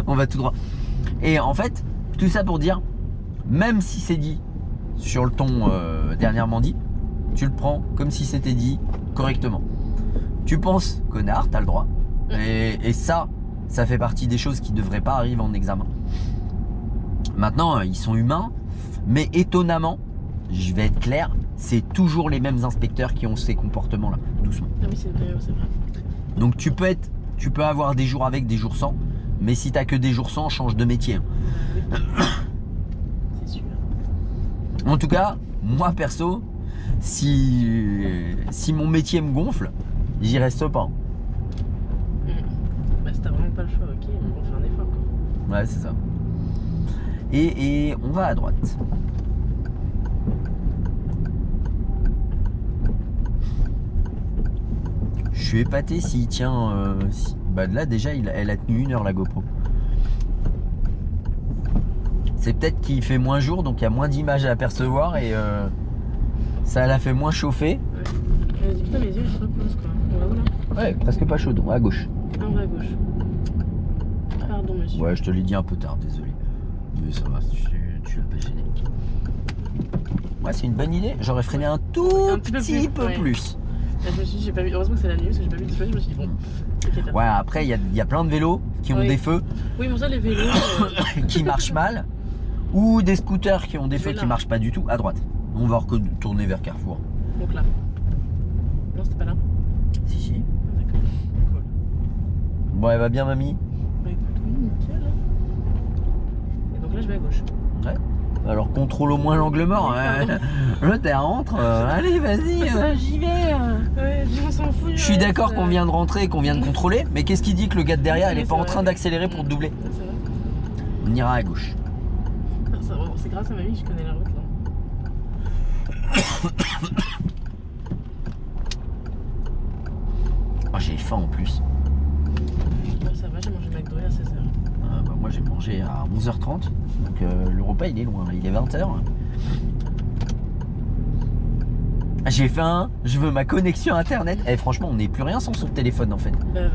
On va tout droit. Et en fait, tout ça pour dire, même si c'est dit sur le ton dernièrement dit, tu le prends comme si c'était dit correctement. Tu penses, connard, t'as le droit. Et ça fait partie des choses qui devraient pas arriver en examen. Maintenant, ils sont humains, mais étonnamment, je vais être clair, c'est toujours les mêmes inspecteurs qui ont ces comportements-là, doucement. Ah oui, c'est vrai. Donc tu peux avoir des jours avec, des jours sans, mais si t'as que des jours sans, change de métier. C'est sûr. En tout cas, moi perso, si mon métier me gonfle, j'y reste pas. Bah si t'as vraiment pas le choix, ok, on fait un effort quoi. Ouais, c'est ça. Et on va à droite. Je suis épaté s'il tient... Bah là déjà, elle a tenu 1 heure la GoPro. C'est peut-être qu'il fait moins jour, donc il y a moins d'images à apercevoir et ça l'a fait moins chauffer. Ouais. Putain, mes yeux ils se reposent quoi. On va où là? Ouais, presque pas chaud, à gauche. On va à gauche. Pardon monsieur. Ouais, je te l'ai dit un peu tard, désolé. Mais ça va, tu l'as pas gêné. Ouais, c'est une bonne idée. J'aurais freiné un tout petit peu plus. Là, je me suis dit, j'ai pas vu. Heureusement que c'est la nuit parce que j'ai pas vu de feu. Je me suis dit, bon. Okay, ouais, après, il y a plein de vélos qui ont des feux. Oui, mais ça, les vélos. qui marchent mal. Ou des scooters qui ont des feux qui marchent pas du tout. À droite. On va retourner vers Carrefour. Donc là. Non, c'était pas là. Si. Ah, d'accord. Cool. Bon, elle va bien, mamie? Bah écoute, oui, nickel. Et donc là, je vais à gauche. Ouais. Alors contrôle au moins l'angle mort. Le terre rentre. Allez, vas-y, j'y vais. Ouais, on s'en fout. Je suis d'accord qu'on vient de rentrer et qu'on vient de contrôler, mais qu'est-ce qui dit que le gars de derrière, il est pas en train d'accélérer pour te doubler? C'est vrai. On ira à gauche. C'est grâce à mamie que je connais la route là. Oh, j'ai faim en plus. Ouais, ça va, j'ai mangé McDo à 16h. Bah, moi j'ai mangé à 11h30, donc le repas il est loin, il est 20h. J'ai faim, je veux ma connexion internet. Et franchement, on n'est plus rien sans son téléphone en fait. Ouais.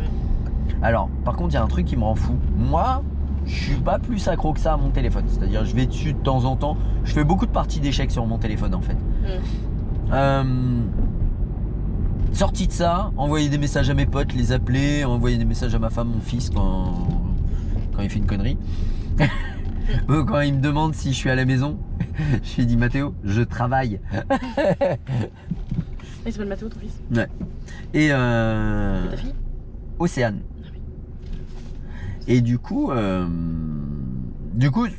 Alors, par contre, il y a un truc qui me rend fou. Moi, je suis pas plus accro que ça à mon téléphone. C'est-à-dire, je vais dessus de temps en temps. Je fais beaucoup de parties d'échecs sur mon téléphone en fait. Sorti de ça, envoyer des messages à mes potes, les appeler, envoyer des messages à ma femme, mon fils quand il fait une connerie. Quand il me demande si je suis à la maison, je lui dis Mathéo, je travaille. Il s'appelle Mathéo, ton fils? Ouais. Et ta fille? Océane. Ah oui. Et du coup,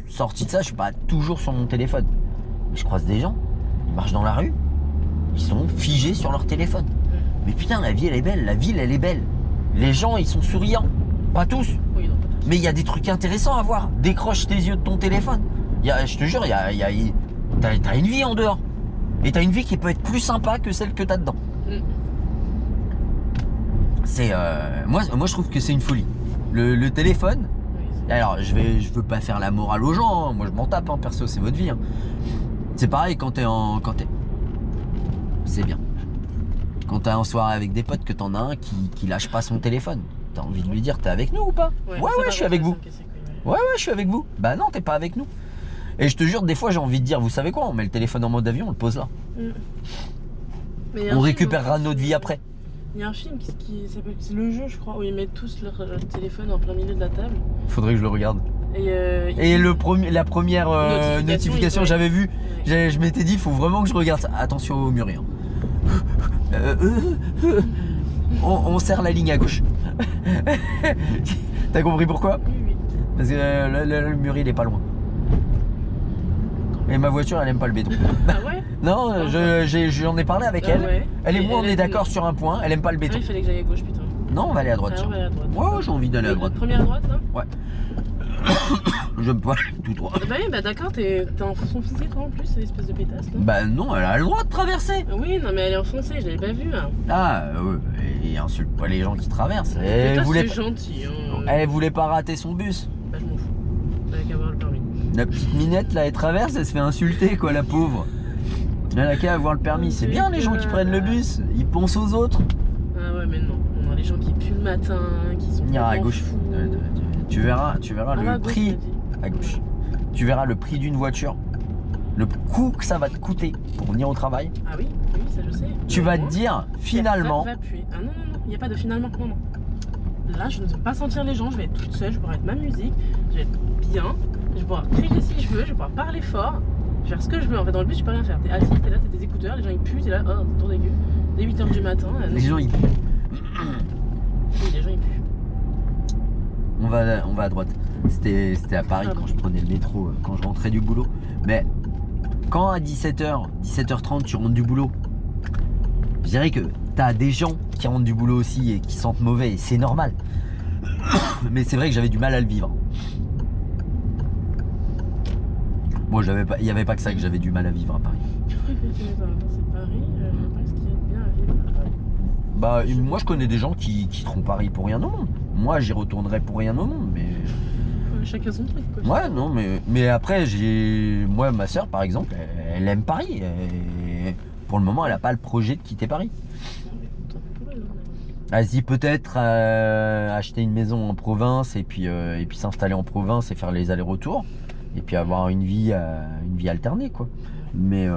sorti de ça, je suis pas toujours sur mon téléphone. Mais je croise des gens, ils marchent dans la rue, ils sont figés sur leur téléphone. Mais putain, la vie elle est belle, la ville elle est belle. Les gens ils sont souriants, pas tous. Oui, non, pas tous. Mais il y a des trucs intéressants à voir. Décroche tes yeux de ton téléphone. Je te jure, t'as une vie en dehors. Et t'as une vie qui peut être plus sympa que celle que t'as dedans. C'est moi je trouve que c'est une folie. Le téléphone. Oui, alors je veux pas faire la morale aux gens. Hein. Moi je m'en tape. Hein. Perso, c'est votre vie. Hein. C'est pareil quand c'est bien. Quand t'es en soirée avec des potes, que t'en as un qui lâche pas son téléphone. T'as envie de lui dire, t'es avec nous ou pas? Ouais, je suis avec vous. Ouais, je suis avec vous. Bah non, t'es pas avec nous. Et je te jure, des fois, j'ai envie de dire, vous savez quoi? On met le téléphone en mode avion, on le pose là. On récupérera notre vie après. Il y a un film qui s'appelle, c'est Le Jeu, je crois, où ils mettent tous leur téléphone en plein milieu de la table. Faudrait que je le regarde. Et la première notification que j'avais vue, je m'étais dit, il faut vraiment que je regarde ça. Attention au mur. On serre la ligne à gauche. T'as compris pourquoi? Oui. Parce que le mur il est pas loin. Et ma voiture elle aime pas le béton. Ah ouais? Non, j'en ai parlé avec elle. Ouais. Elle et moi on est d'accord sur un point, elle aime pas le béton. Il fallait que j'aille à gauche, putain. Non, on va aller à droite. On va aller à droite. Ouais, j'ai envie d'aller à droite. Première droite là? Ouais. Je peux pas aller tout droit. Bah oui, bah d'accord, t'es enfoncé toi en plus, l'espèce de pétasse là. Bah non, elle a le droit de traverser. Oui, non mais elle est enfoncée, je l'avais pas vue. Hein. Ah, ouais, et insulte pas les gens qui traversent. C'est gentil. Hein. Elle voulait pas rater son bus. Bah je m'en fous. Elle a qu'à avoir le permis. La petite minette là, elle traverse, elle se fait insulter quoi, la pauvre. Elle a qu'à avoir le permis. C'est bien les gens qui prennent le bus, ils pensent aux autres. Ah ouais, mais non. On a les gens qui puent le matin, qui sont. On ira à complètement gauche. fous. Tu verras Ah, le à gauche, prix. t'as dit. À gauche. Tu verras le prix d'une voiture, le coût que ça va te coûter pour venir au travail. Ah oui, oui, ça je sais. Tu Mais vas au te moins, dire, finalement, personne va puer. Ah non, non, non, il n'y a pas de finalement. Non, non. Là, je ne vais pas sentir les gens, je vais être toute seule, je vais pouvoir être ma musique, je vais être bien, je vais pouvoir crier si je veux, je vais pouvoir parler fort, je vais faire ce que je veux. En fait, dans le bus, tu peux rien faire. T'es assis, t'es là, t'as tes écouteurs, les gens ils puent, t'es là, oh, c'est trop dégueu. Dès 8h du matin. les gens ils... Oui, les gens ils puent. On va à droite. C'était à Paris quand je prenais le métro, quand je rentrais du boulot. Mais quand à 17h, 17h30 tu rentres du boulot, je dirais que t'as des gens qui rentrent du boulot aussi et qui sentent mauvais et c'est normal. Mais c'est vrai que j'avais du mal à le vivre. Bon, il n'y avait pas que ça que j'avais du mal à vivre à Paris. C'est Paris, je sais pas ce qu'il y a de bien à vivre à Paris. Bah, moi je connais des gens qui quitteront Paris pour rien au monde. Moi j'y retournerai pour rien au monde, mais... Chacun son truc, quoi. Ouais, non, mais après, moi, ma soeur, par exemple, elle aime Paris. Et pour le moment, elle n'a pas le projet de quitter Paris. Elle se dit peut-être acheter une maison en province et puis s'installer en province et faire les allers-retours. Et puis avoir une vie alternée, quoi. Mais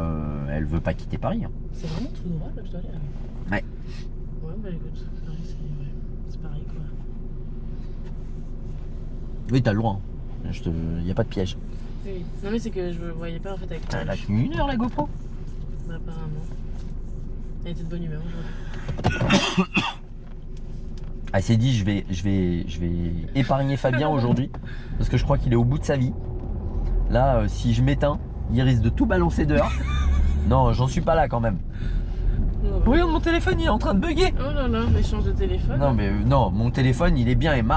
elle veut pas quitter Paris. Hein. C'est vraiment tout droit, là, je dois aller. Ouais. Ouais, bah écoute, Paris, c'est pareil, quoi. Oui, t'as le droit. Hein. Il n'y a pas de piège. Oui. Non, mais c'est que je voyais pas en fait avec toi. Elle a tenu 1 heure la GoPro. Bah, apparemment. Elle était de bonne humeur aujourd'hui. Elle s'est dit je vais épargner Fabien aujourd'hui parce que je crois qu'il est au bout de sa vie. Là, si je m'éteins, il risque de tout balancer dehors. Non, j'en suis pas là quand même. Non, bah, Regarde mon téléphone, il est en train de bugger. oh là là, mais change de téléphone. Non, mais non, mon téléphone il est bien et marche.